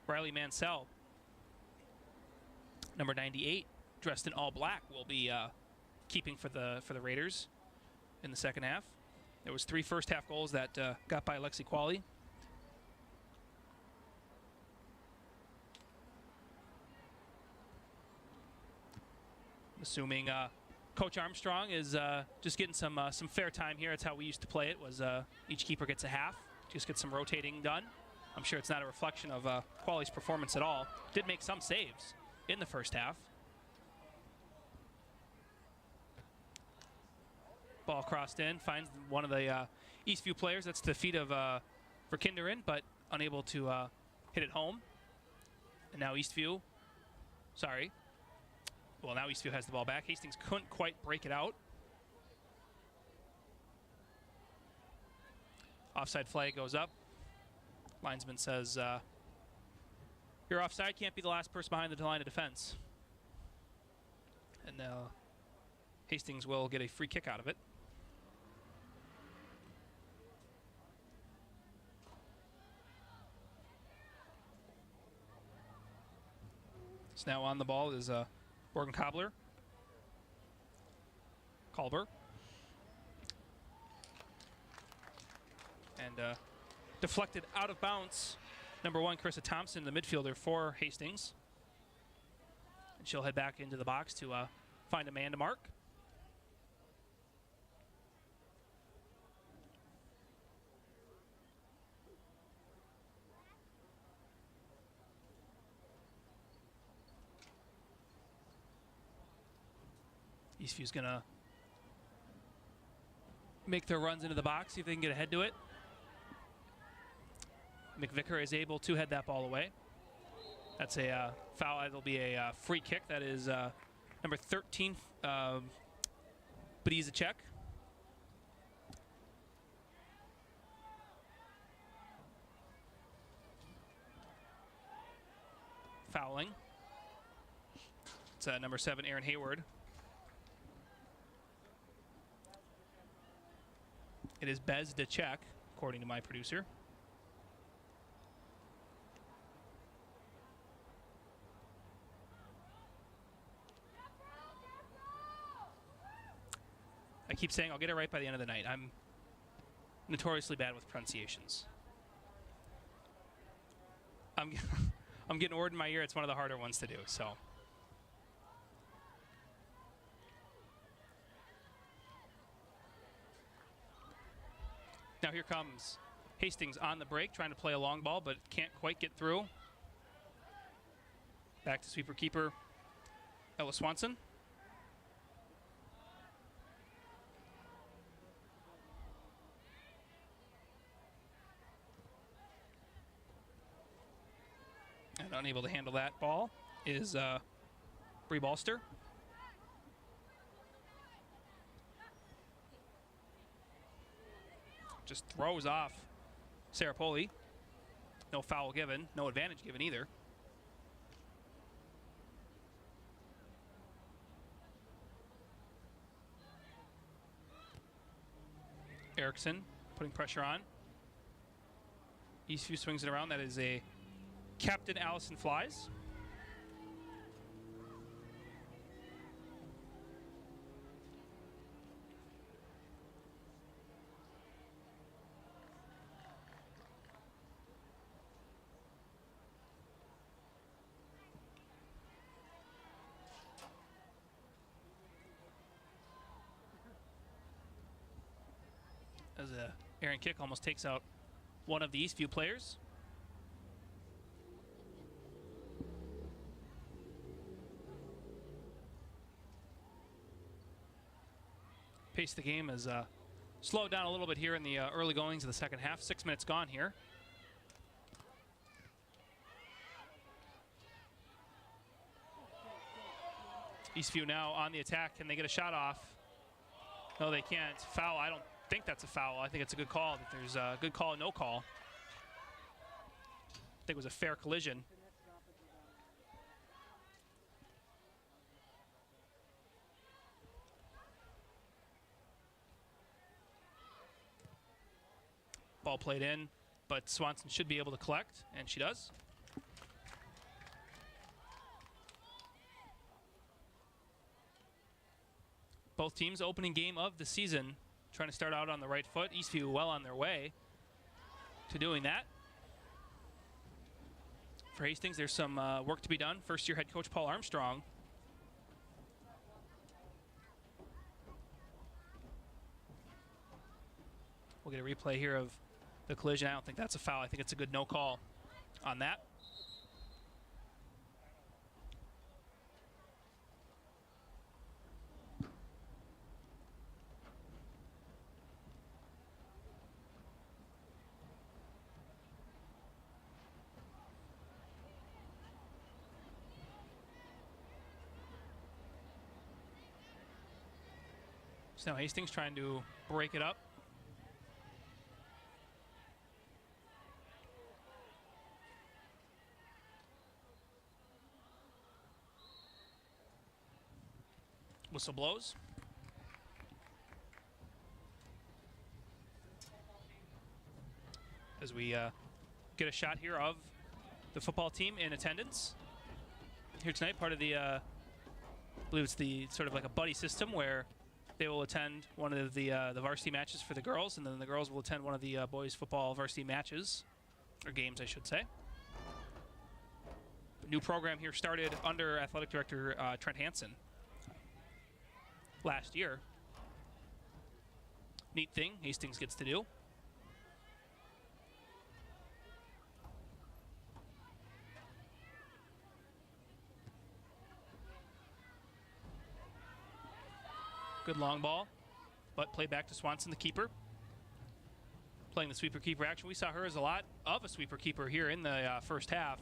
Riley Mansell, number 98, dressed in all black, will be keeping for the Raiders in the second half. There was 3 first half goals that got by Lexi Qualley. Assuming Coach Armstrong is just getting some fair time here. It's how we used to play it. Was each keeper gets a half, just get some rotating done. I'm sure it's not a reflection of Qualley's performance at all. Did make some saves in the first half. Ball crossed in, finds one of the Eastview players. That's the feet of Verkinderen, but unable to hit it home. And now Eastview, well, now Eastview has the ball back. Hastings couldn't quite break it out. Offside flag goes up. Linesman says, you're offside, can't be the last person behind the line of defense. And Hastings will get a free kick out of it. So now on the ball is Morgan Kolber. And deflected out of bounds. Number 1, Carissa Thompson, the midfielder for Hastings. And she'll head back into the box to find a man to mark. Eastview's gonna make their runs into the box, see if they can get ahead to it. McVicker is able to head that ball away. That's a foul. It'll be a free kick. That is number 13, Bedizacek. Fouling. It's number 7, Aaron Hayward. It is Bez de check, according to my producer. I keep saying I'll get it right by the end of the night. I'm notoriously bad with pronunciations. I'm getting a word in my ear. It's one of the harder ones to do, so. Now here comes Hastings on the break, trying to play a long ball, but can't quite get through. Back to sweeper keeper Ella Swanson. And unable to handle that ball is Bree Balster. Just throws off Sarah Poli. No foul given, no advantage given either. Erickson putting pressure on. Eastview swings it around. That is a Captain Allison Flies. As a errant kick almost takes out one of the Eastview players. Pace of the game has slowed down a little bit here in the early goings of the second half. 6 minutes gone here. Eastview now on the attack. Can they get a shot off? No, they can't. Foul. I don't think that's a foul. I think it's a good call. There's a good call, no call. I think it was a fair collision. Ball played in, but Swanson should be able to collect, and she does. Both teams opening game of the season, trying to start out on the right foot. Eastview well on their way to doing that. For Hastings, there's some work to be done. First-year head coach Paul Armstrong. We'll get a replay here of the collision. I don't think that's a foul. I think it's a good no call on that. So now Hastings trying to break it up. Whistle blows. As we get a shot here of the football team in attendance here tonight, part of the, I believe it's the sort of like a buddy system where they will attend one of the varsity matches for the girls, and then the girls will attend one of the boys football varsity matches, or games, I should say. A new program here started under athletic director Trent Hansen last year. Neat thing Hastings gets to do. Good long ball, but play back to Swanson, the keeper. Playing the sweeper keeper action. We saw her as a lot of a sweeper keeper here in the first half.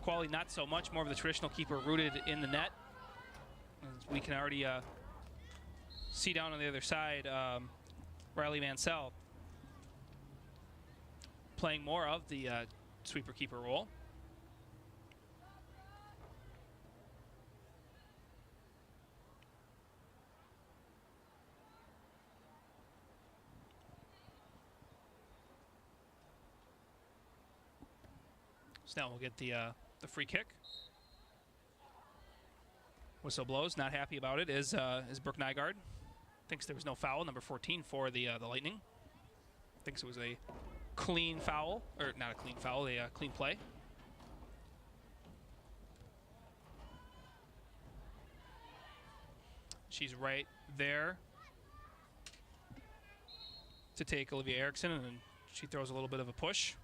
Quality not so much, more of the traditional keeper rooted in the net. As we can already see down on the other side, Riley Mansell playing more of the sweeper keeper role. So now we'll get the free kick. Whistle blows. Not happy about it is Brooke Nygaard. Thinks there was no foul. Number 14 for the Lightning. Thinks it was a clean foul, or not a clean foul, a clean play. She's right there to take Olivia Eriksson, and she throws a little bit of a push.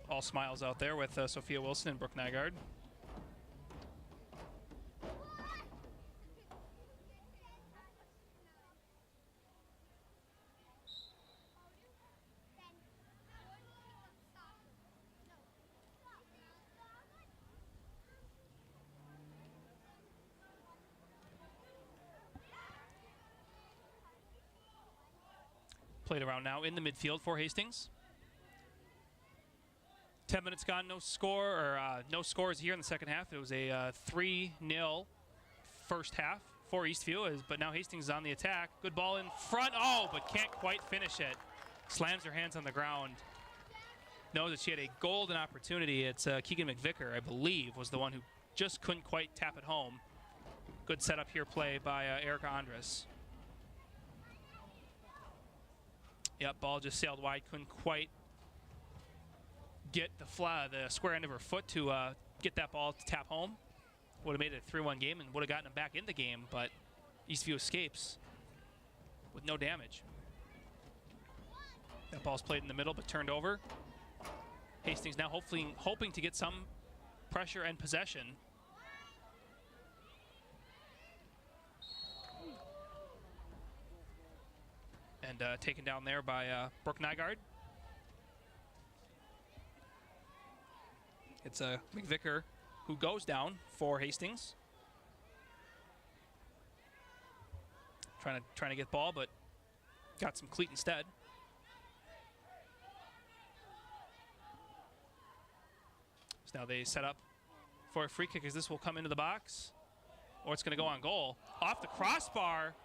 All smiles out there with Sophia Wilson and Brooke Nygaard. Played around now in the midfield for Hastings. 10 minutes gone, no score, or no scores here in the second half. It was a 3-0 first half for Eastview, but now Hastings is on the attack. Good ball in front, oh, but can't quite finish it. Slams her hands on the ground. Knows that she had a golden opportunity. It's Keegan McVicker, I believe, was the one who just couldn't quite tap it home. Good setup here play by Erica Andres. Yep, ball just sailed wide, couldn't quite get the square end of her foot to get that ball to tap home. Would have made it a 3-1 game and would have gotten them back in the game, but Eastview escapes with no damage. That ball's played in the middle but turned over. Hastings now hoping to get some pressure and possession. And taken down there by Brooke Nygaard. It's McVicker who goes down for Hastings. Trying to get ball, but got some cleat instead. So now they set up for a free kick as this will come into the box, or it's going to go on goal. Off the crossbar.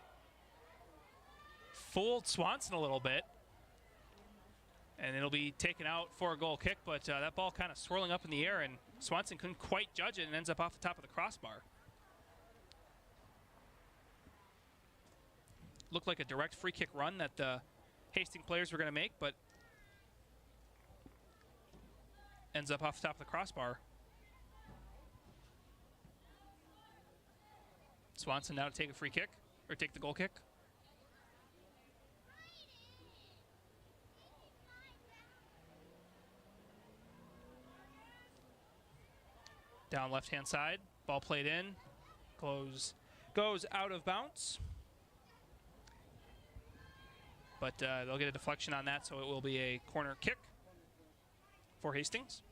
Fooled Swanson a little bit. And it'll be taken out for a goal kick, but that ball kind of swirling up in the air, and Swanson couldn't quite judge it and ends up off the top of the crossbar. Looked like a direct free kick run that the Hastings players were going to make, but ends up off the top of the crossbar. Swanson now to take a free kick, or take the goal kick. Down left-hand side, ball played in, goes out of bounds. But they'll get a deflection on that, so it will be a corner kick for Hastings.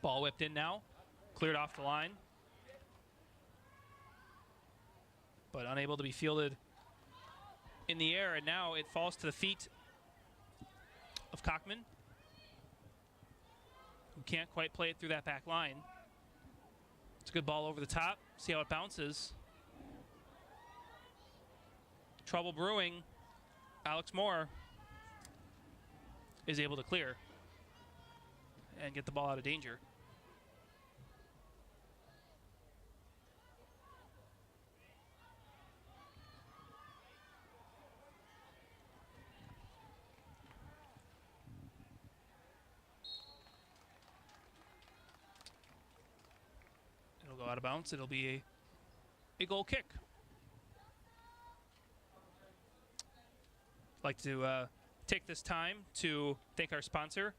Ball whipped in now, cleared off the line, but unable to be fielded in the air, and now it falls to the feet of Cockman, who can't quite play it through that back line. It's a good ball over the top. See how it bounces. Trouble brewing. Alex Moore is able to clear and get the ball out of danger. It'll go out of bounds. It'll be a goal kick. I'd like to take this time to thank our sponsor,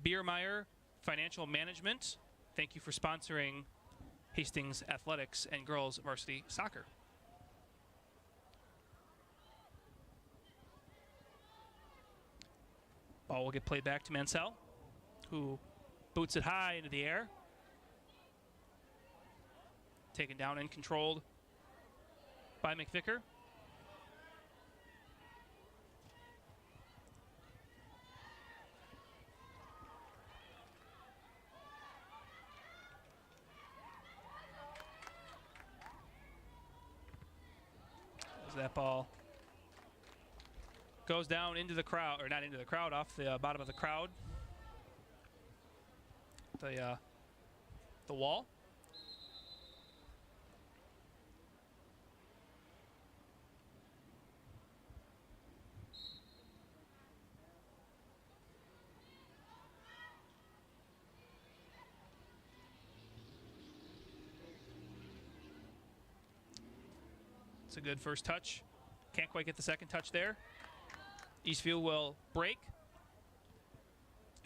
Biermeyer Financial Management. Thank you for sponsoring Hastings Athletics and girls varsity soccer. Ball will get played back to Mansell, who boots it high into the air. Taken down and controlled by McVicker. As that ball goes down into the crowd, or not into the crowd, off the bottom of the crowd. The wall. It's a good first touch. Can't quite get the second touch there. Eastview will break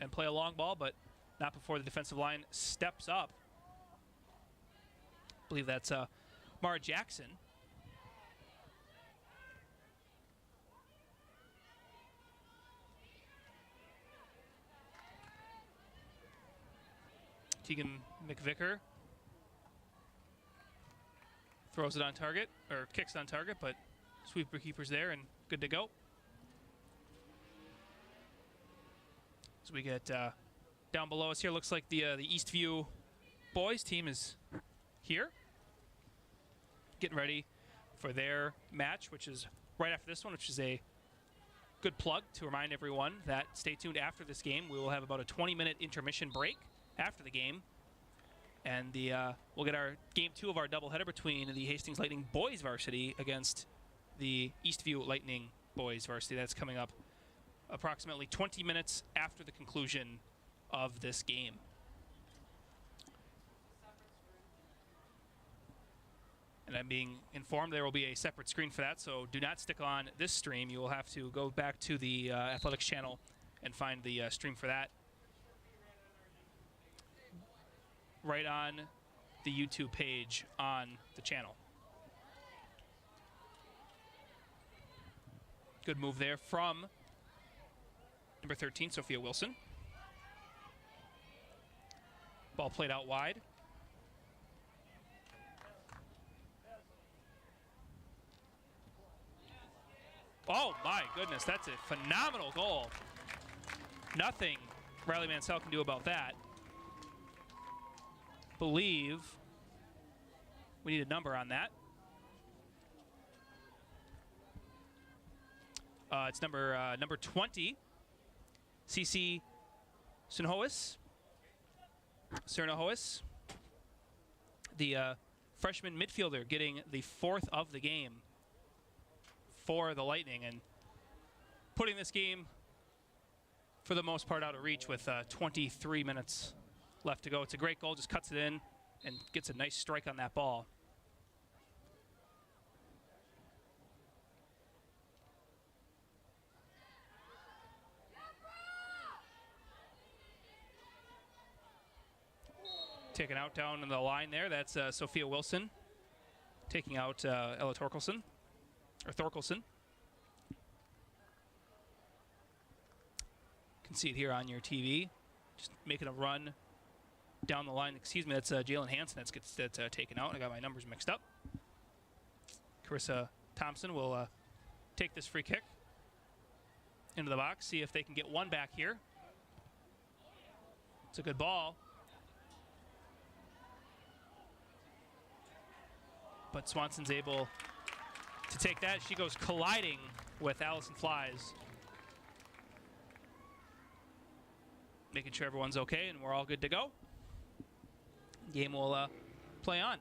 and play a long ball, but not before the defensive line steps up. I believe that's Mara Jackson. Tegan McVicker throws it on target, or kicks on target, but sweeper keeper's there and good to go. So we get down below us here, looks like the Eastview boys team is here, getting ready for their match, which is right after this one, which is a good plug to remind everyone that stay tuned after this game. We will have about a 20-minute intermission break after the game, and we'll get our game 2 of our doubleheader between the Hastings Lightning boys varsity against the Eastview Lightning boys varsity. That's coming up approximately 20 minutes after the conclusion of this game. And I'm being informed there will be a separate screen for that, so do not stick on this stream. You will have to go back to the athletics channel and find the stream for that. Right on the YouTube page on the channel. Good move there from number 13, Sophia Wilson. Ball played out wide. Oh my goodness, that's a phenomenal goal. Nothing Riley Mansell can do about that. Believe we need a number on that. It's number 20, CC Cernahois, the freshman midfielder, getting the 4th of the game for the Lightning and putting this game for the most part out of reach with 23 minutes left to go. It's a great goal, just cuts it in and gets a nice strike on that ball. Taken out down in the line there, that's Sophia Wilson taking out Ella Thorkelson. You can see it here on your TV. Just making a run down the line. Excuse me, that's Jalen Hansen that's taken out. I got my numbers mixed up. Carissa Thompson will take this free kick into the box, see if they can get one back here. It's a good ball. But Swanson's able to take that. She goes colliding with Allison Flies. Making sure everyone's okay and we're all good to go. Game will play on.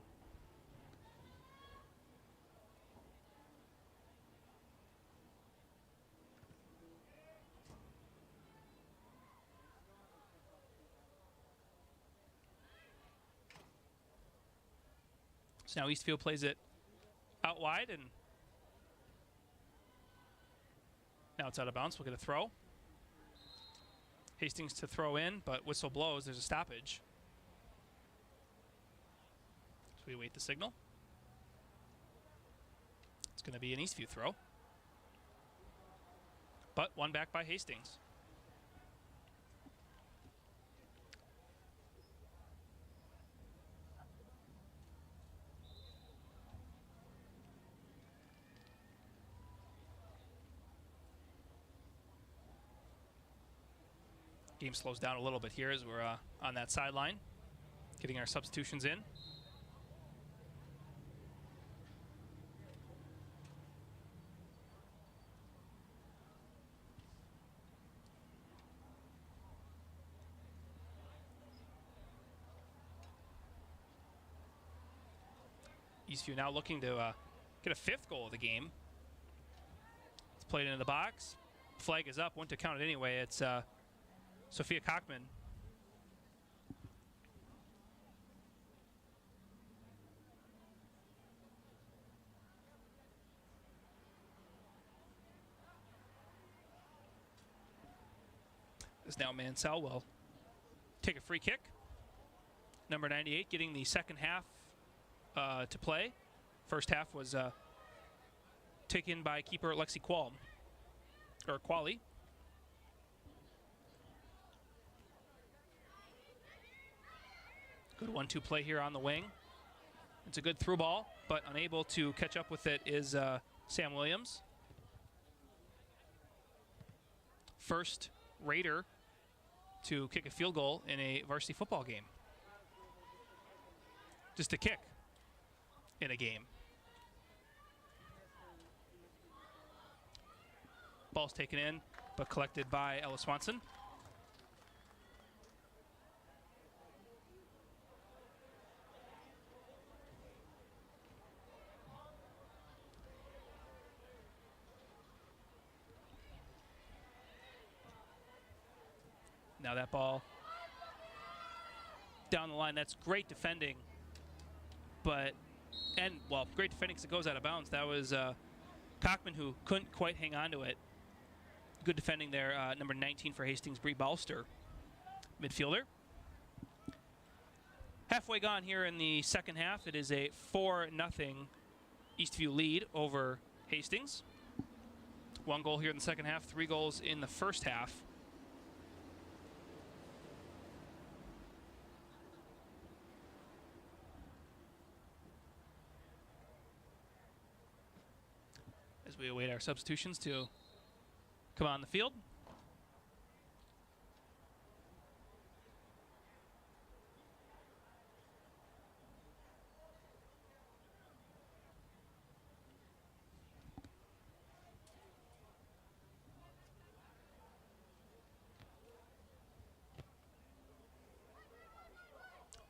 So now Eastview plays it out wide, and now it's out of bounds. We'll get a throw. Hastings to throw in, but whistle blows. There's a stoppage. So we await the signal. It's going to be an Eastview throw, but one back by Hastings. Game slows down a little bit here as we're on that sideline, getting our substitutions in. Eastview now looking to get a 5th goal of the game. It's played into the box. Flag is up, went to count it anyway. It's Sophia Kochman. As now Mansell will take a free kick. Number 98 getting the second half to play. First half was taken by keeper Lexi Qualley. Good 1-2 play here on the wing. It's a good through ball, but unable to catch up with it is Sam Williams. First Raider to kick a field goal in a varsity football game. Just a kick in a game. Ball's taken in, but collected by Ella Swanson. Now that ball down the line, that's great defending, great defending because it goes out of bounds. That was Kochman who couldn't quite hang on to it. Good defending there, number 19 for Hastings, Bree Balster, midfielder. Halfway gone here in the second half. It is a 4-0 Eastview lead over Hastings. 1 goal here in the second half, 3 goals in the first half. As we await our substitutions to come on the field.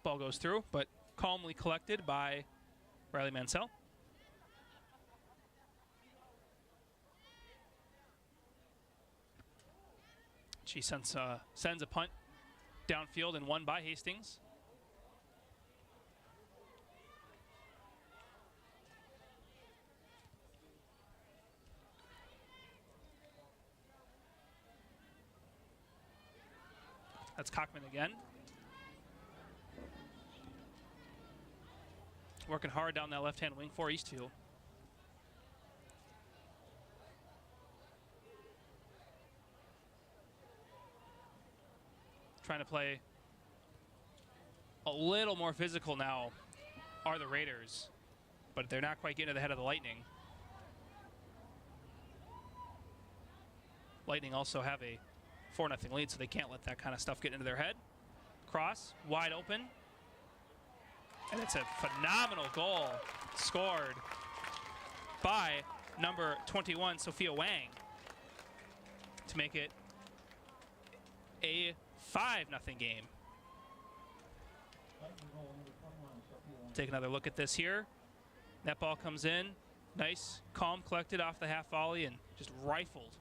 Ball goes through, but calmly collected by Riley Mansell. She sends a punt downfield and won by Hastings. That's Kochman again. Working hard down that left-hand wing for Eastview. Trying to play a little more physical now are the Raiders, but they're not quite getting to the head of the Lightning. Lightning also have a 4-0 lead, so they can't let that kind of stuff get into their head. Cross, wide open. And it's a phenomenal goal scored by number 21, Sophia Wang, to make it a 5-0 game. Take another look at this here. That ball comes in. Nice, calm, collected off the half volley and just rifled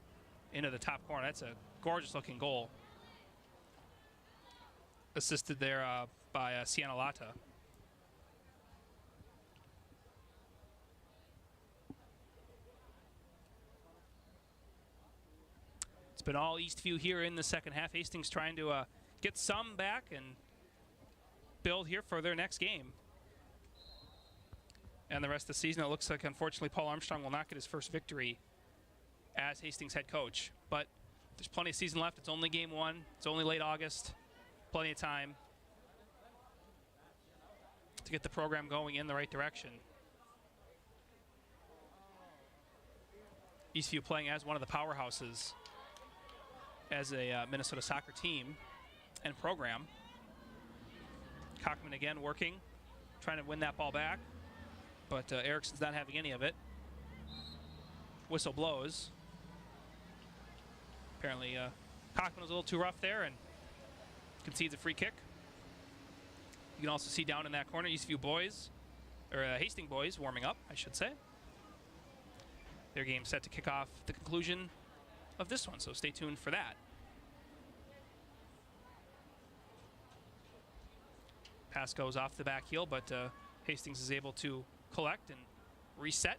into the top corner. That's a gorgeous looking goal. Assisted there by Sienna Lata. It's been all Eastview here in the second half. Hastings trying to get some back and build here for their next game. And the rest of the season, it looks like, unfortunately, Paul Armstrong will not get his first victory as Hastings head coach. But there's plenty of season left. It's only game 1. It's only late August. Plenty of time to get the program going in the right direction. Eastview playing as one of the powerhouses as a Minnesota soccer team and program. Cockman again working, trying to win that ball back, but Erickson's not having any of it. Whistle blows. Apparently Cockman was a little too rough there and concedes a free kick. You can also see down in that corner Eastview boys, or Hastings boys warming up, I should say. Their game set to kick off the conclusion of this one, so stay tuned for that. Pass goes off the back heel, but Hastings is able to collect and reset.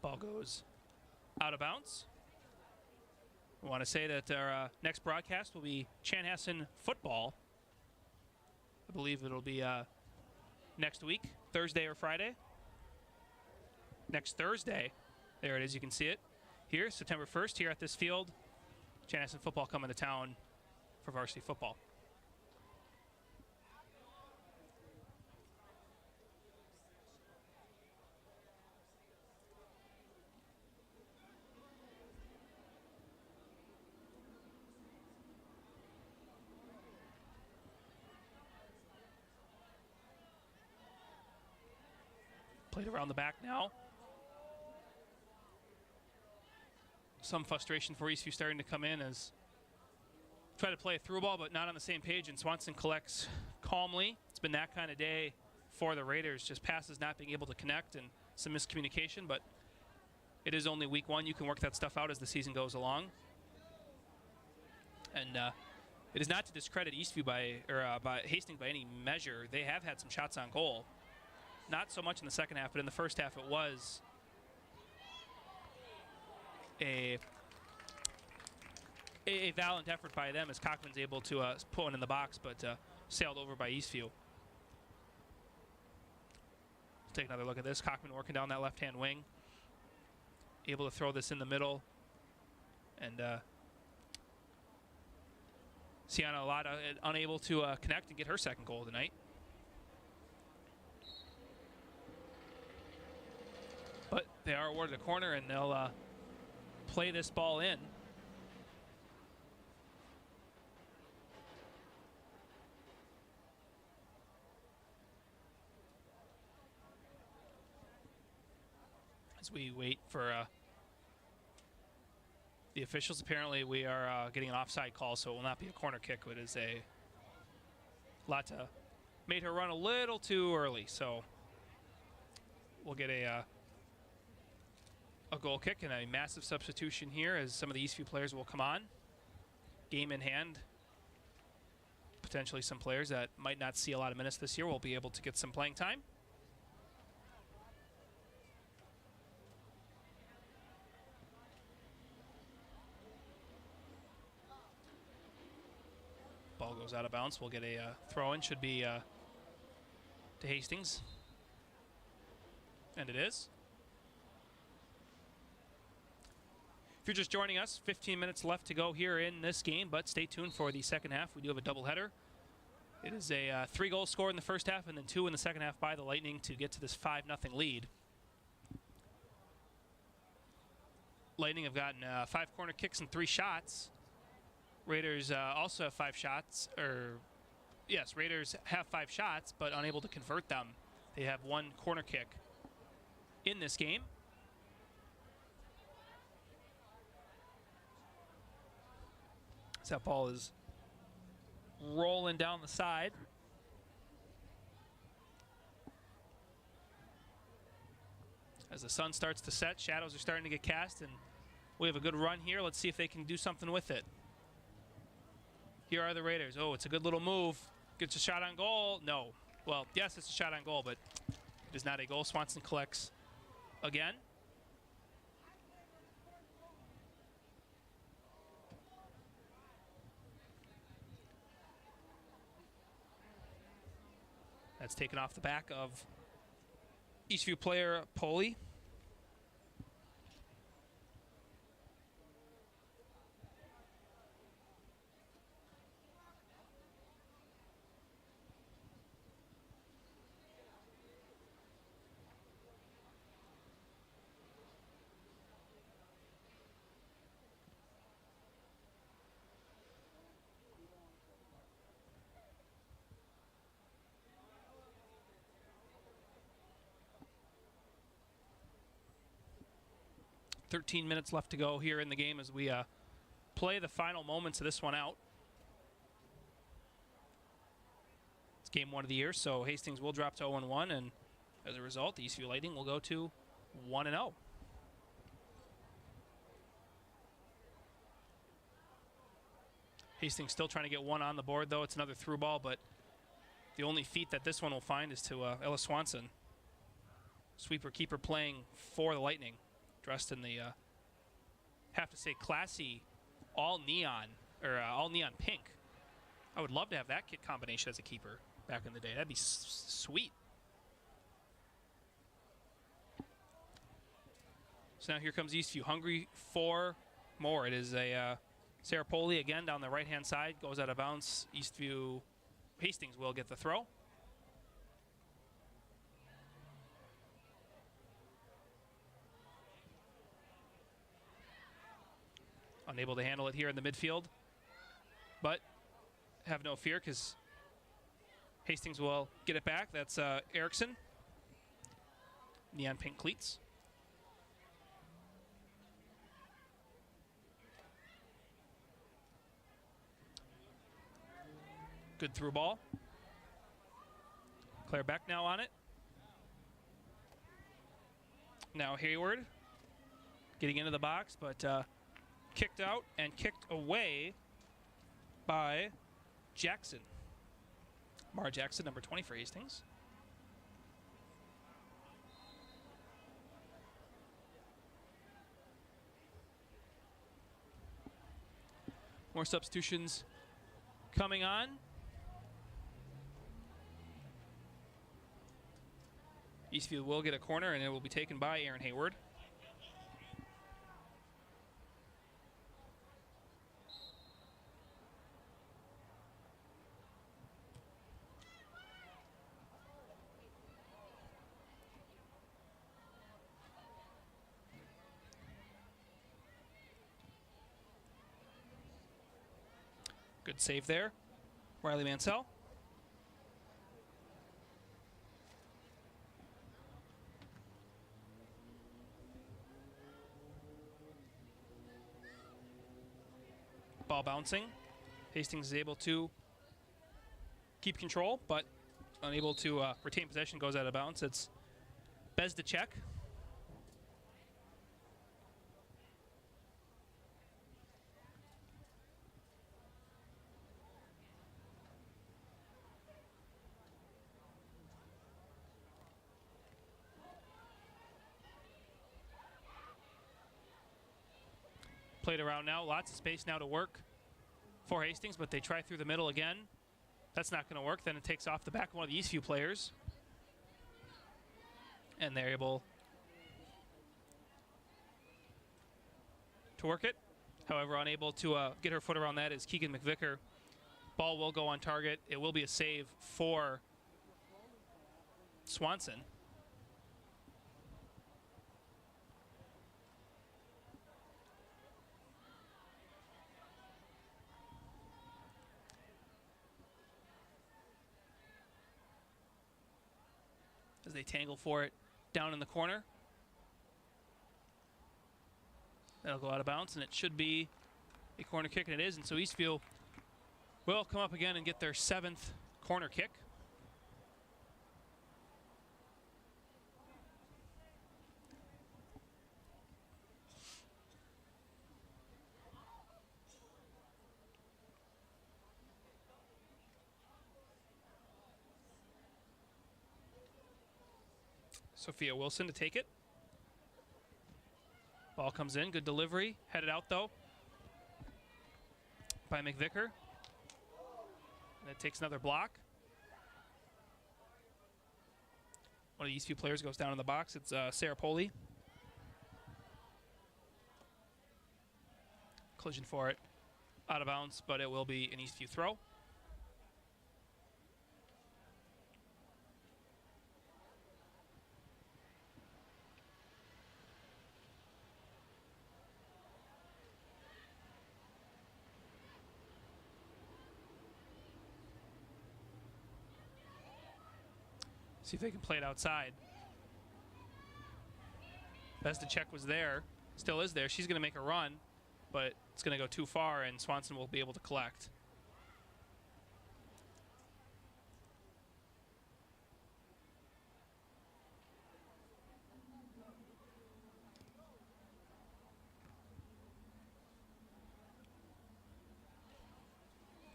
Ball goes out of bounds. We want to say that our next broadcast will be Chanhassen football. I believe it'll be next week, Thursday or Friday. Next Thursday. There it is, you can see it here, September 1st, here at this field. Chanhassen football coming to town for varsity football. Played around the back now. Some frustration for Eastview starting to come in as try to play a through ball, but not on the same page, and Swanson collects calmly. It's been that kind of day for the Raiders, just passes not being able to connect and some miscommunication, but it is only week one. You can work that stuff out as the season goes along. And it is not to discredit Eastview by Hastings by any measure. They have had some shots on goal. Not so much in the second half, but in the first half it was a valiant effort by them as Cockman's able to put one in the box, but sailed over by Eastview. Let's take another look at this. Cockman working down that left-hand wing. Able to throw this in the middle. And Sienna Lada unable to connect and get her second goal tonight. But they are awarded a corner, and they'll play this ball in. As we wait for the officials, apparently we are getting an offside call, so it will not be a corner kick. It is a Lata made her run a little too early, so we'll get a goal kick and a massive substitution here as some of the Eastview players will come on. Game in hand. Potentially some players that might not see a lot of minutes this year will be able to get some playing time. Ball goes out of bounds. We'll get a throw-in. Should be to Hastings. And it is. If you're just joining us, 15 minutes left to go here in this game, but stay tuned for the second half. We do have a doubleheader. It is a 3-goal score in the first half and then 2 in the second half by the Lightning to get to this 5-0 lead. Lightning have gotten 5 corner kicks and 3 shots. Raiders also have 5 shots, yes, Raiders have 5 shots, but unable to convert them. They have 1 corner kick in this game. That ball is rolling down the side. As the sun starts to set, shadows are starting to get cast, and we have a good run here. Let's see if they can do something with it. Here are the Raiders. Oh, it's a good little move. Gets a shot on goal. No. Well, yes, it's a shot on goal, but it is not a goal. Swanson collects again. That's taken off the back of Eastview player Poley. "13 minutes left to go here in the game as we play the final moments of this one out. It's game 1 of the year, so Hastings will drop to 0-1, and as a result, the Eastview Lightning will go to 1-0. Hastings still trying to get one on the board, though. It's another through ball, but the only feat that this one will find is to Ella Swanson. Sweeper keeper playing for the Lightning, dressed in the, have to say, classy all neon pink. I would love to have that kit combination as a keeper back in the day. That'd be sweet. So now here comes Eastview, hungry for more. It is a Sarah Poley again down the right-hand side, goes out of bounds. Hastings will get the throw. Unable to handle it here in the midfield, but have no fear because Hastings will get it back. That's Erickson, neon pink cleats. Good through ball. Claire Beck now on it. Now Hayward getting into the box, but kicked out and kicked away by Jackson. Mara Jackson, number 20 for Hastings. More substitutions coming on. Eastview will get a corner, and it will be taken by Aaron Hayward. Good save there, Riley Mansell. Ball bouncing. Hastings is able to keep control, but unable to retain possession, goes out of bounds. It's Bezdacek. Played around now, lots of space now to work for Hastings, but they try through the middle again. That's not going to work. Then it takes off the back of one of the Eastview players. And they're able to work it. However, unable to get her foot around that is Keegan McVicker. Ball will go on target. It will be a save for Swanson. As they tangle for it down in the corner. That'll go out of bounds, and it should be a corner kick, and it is. And so Eastview will come up again and get their 7th corner kick. Sophia Wilson to take it. Ball comes in, good delivery. Headed out though by McVicker. And it takes another block. One of the Eastview players goes down in the box. It's Sarah Poli. Collision for it. Out of bounds, but it will be an Eastview throw. See if they can play it outside. Bezdacek was there, still is there. She's going to make a run, but it's going to go too far, and Swanson will be able to collect.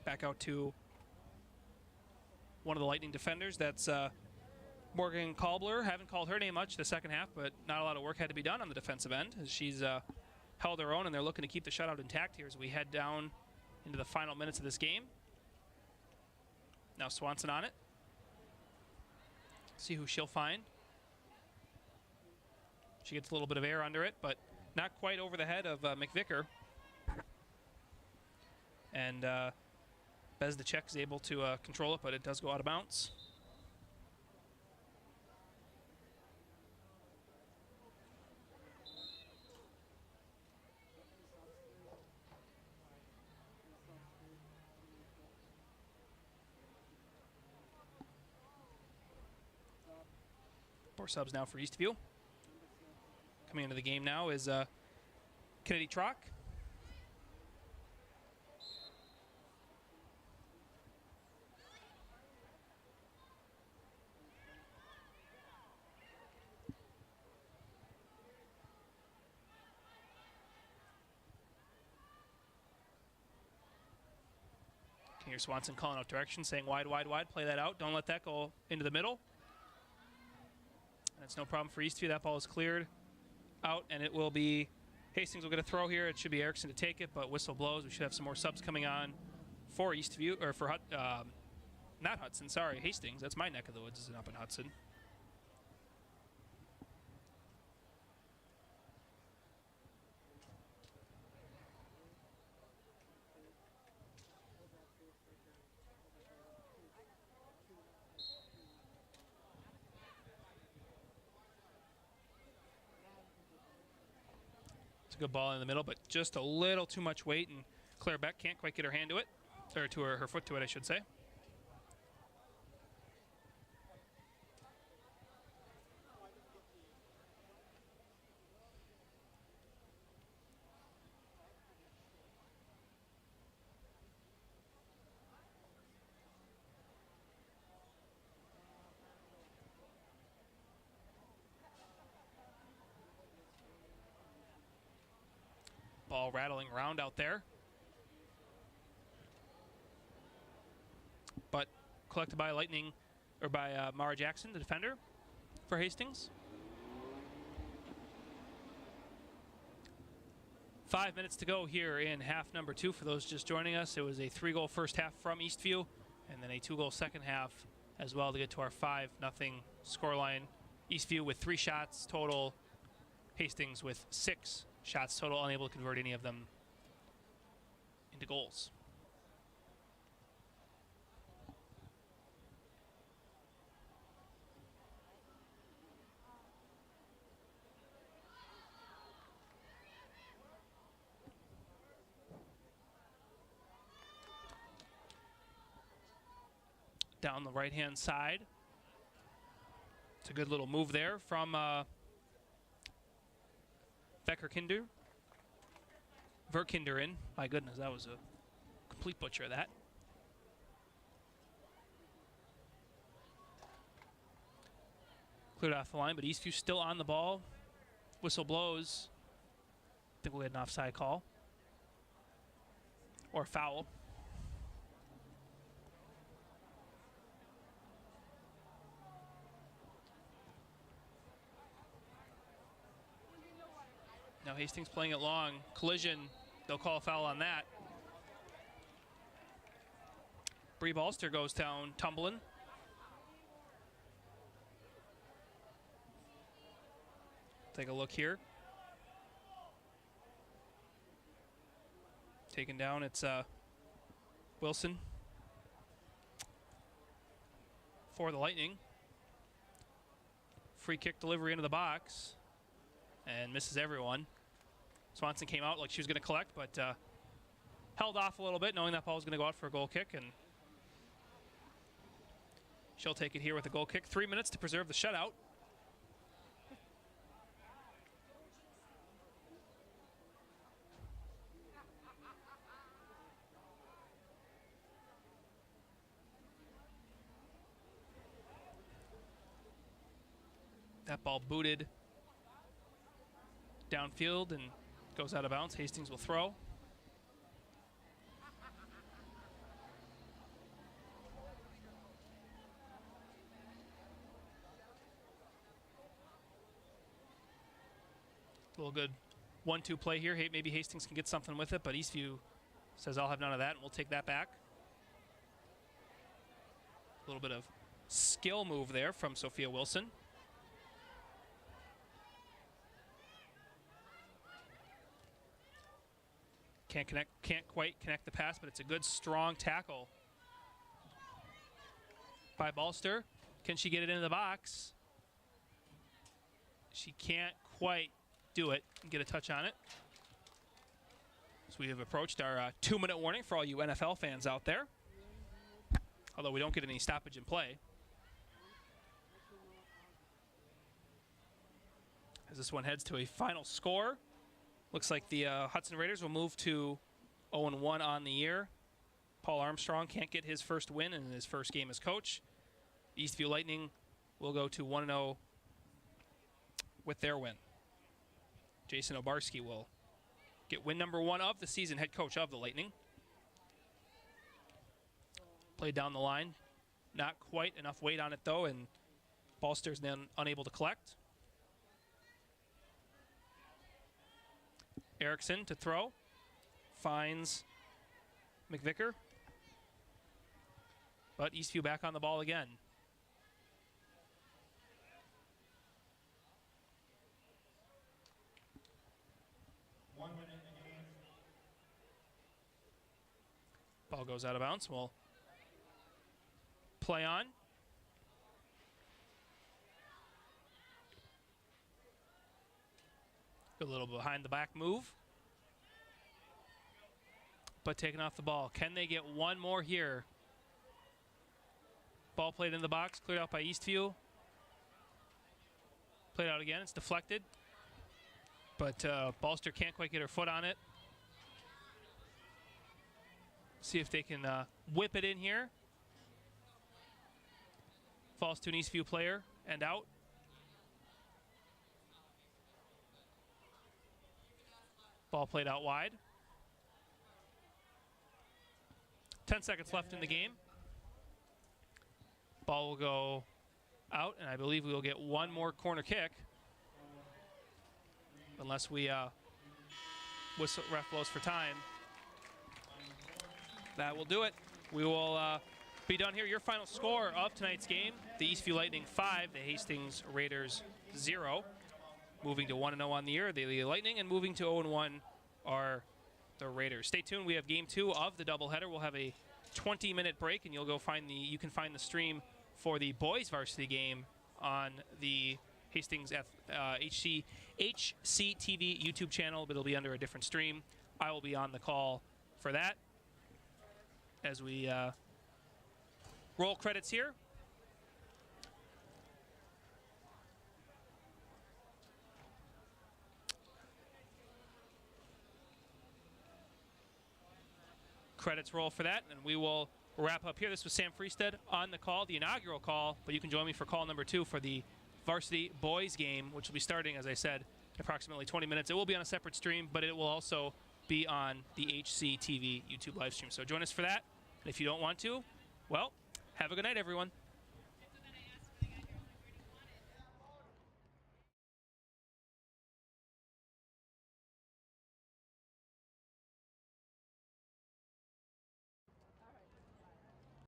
Back out to one of the Lightning defenders. That's Morgan Kalbler. Haven't called her name much the second half, but not a lot of work had to be done on the defensive end as she's held her own, and they're looking to keep the shutout intact here as we head down into the final minutes of this game. Now Swanson on it. See who she'll find. She gets a little bit of air under it, but not quite over the head of McVicker. And Bezdacek is able to control it, but it does go out of bounds. Four subs now for Eastview. Coming into the game now is Kennedy Trock. Can hear Swanson calling out direction, saying wide, wide, wide. Play that out. Don't let that go into the middle. That's no problem for Eastview. That ball is cleared out, and it will be Hastings will get a throw here. It should be Erickson to take it, but whistle blows. We should have some more subs coming on for Eastview, or for not Hudson, sorry, Hastings. That's my neck of the woods, isn't up in Hudson. Good ball in the middle, but just a little too much weight, and Claire Beck can't quite get her hand to it, or to her foot to it, I should say. Ball rattling around out there. But collected by Lightning, or by Mara Jackson, the defender for Hastings. 5 minutes to go here in half number 2. For those just joining us, it was a 3-goal first half from Eastview, and then a 2-goal second half as well to get to our 5-0 scoreline. Eastview with 3 shots total, Hastings with 6 shots total, unable to convert any of them into goals. Down the right-hand side. It's a good little move there from Verkinder in. My goodness, that was a complete butcher of that. Cleared off the line, but Eastview still on the ball. Whistle blows. I think we'll get an offside call. Or foul. Now Hastings playing it long. Collision, they'll call a foul on that. Bree Balster goes down tumbling. Take a look here. Taken down, it's Wilson for the Lightning. Free kick delivery into the box and misses everyone. Swanson came out like she was going to collect, but held off a little bit, knowing that ball was going to go out for a goal kick, and she'll take it here with a goal kick. 3 minutes to preserve the shutout. That ball booted downfield and goes out of bounds. Hastings will throw. A little good 1-2 play here. Maybe Hastings can get something with it, but Eastview says I'll have none of that, and we'll take that back. A little bit of skill move there from Sophia Wilson. Can't quite connect the pass, but it's a good, strong tackle by Balster. Can she get it into the box? She can't quite do it and get a touch on it. So we have approached our 2-minute warning for all you NFL fans out there. Although we don't get any stoppage in play. As this one heads to a final score. Looks like the Hudson Raiders will move to 0-1 on the year. Paul Armstrong can't get his first win in his first game as coach. Eastview Lightning will go to 1-0 with their win. Jason Obarski will get win number 1 of the season, head coach of the Lightning. Played down the line. Not quite enough weight on it, though, and Balster's then unable to collect. Erickson to throw. Finds McVicker. But Eastview back on the ball again. Ball goes out of bounds. We'll play on. A little behind the back move. But taking off the ball. Can they get one more here? Ball played in the box, cleared out by Eastview. Played out again, it's deflected. But Balster can't quite get her foot on it. See if they can whip it in here. Falls to an Eastview player and out. Ball played out wide. 10 seconds left in the game. Ball will go out, and I believe we will get one more corner kick. Unless we whistle, ref blows for time. That will do it. We will be done here. Your final score of tonight's game, the Eastview Lightning 5, the Hastings Raiders 0. Moving to 1-0 on the year, the Lightning, and moving to 0-1 are the Raiders. Stay tuned. We have game 2 of the doubleheader. We'll have a 20-minute break, and you can find the stream for the boys varsity game on the Hastings HCTV YouTube channel, but it'll be under a different stream. I will be on the call for that as we roll credits here. Credits roll for that, and we will wrap up here. This was Sam Freestead on the call, the inaugural call, but you can join me for call number 2 for the varsity boys game, which will be starting, as I said, in approximately 20 minutes. It will be on a separate stream, but it will also be on the HCTV YouTube live stream. So join us for that. And if you don't want to, well, have a good night, everyone.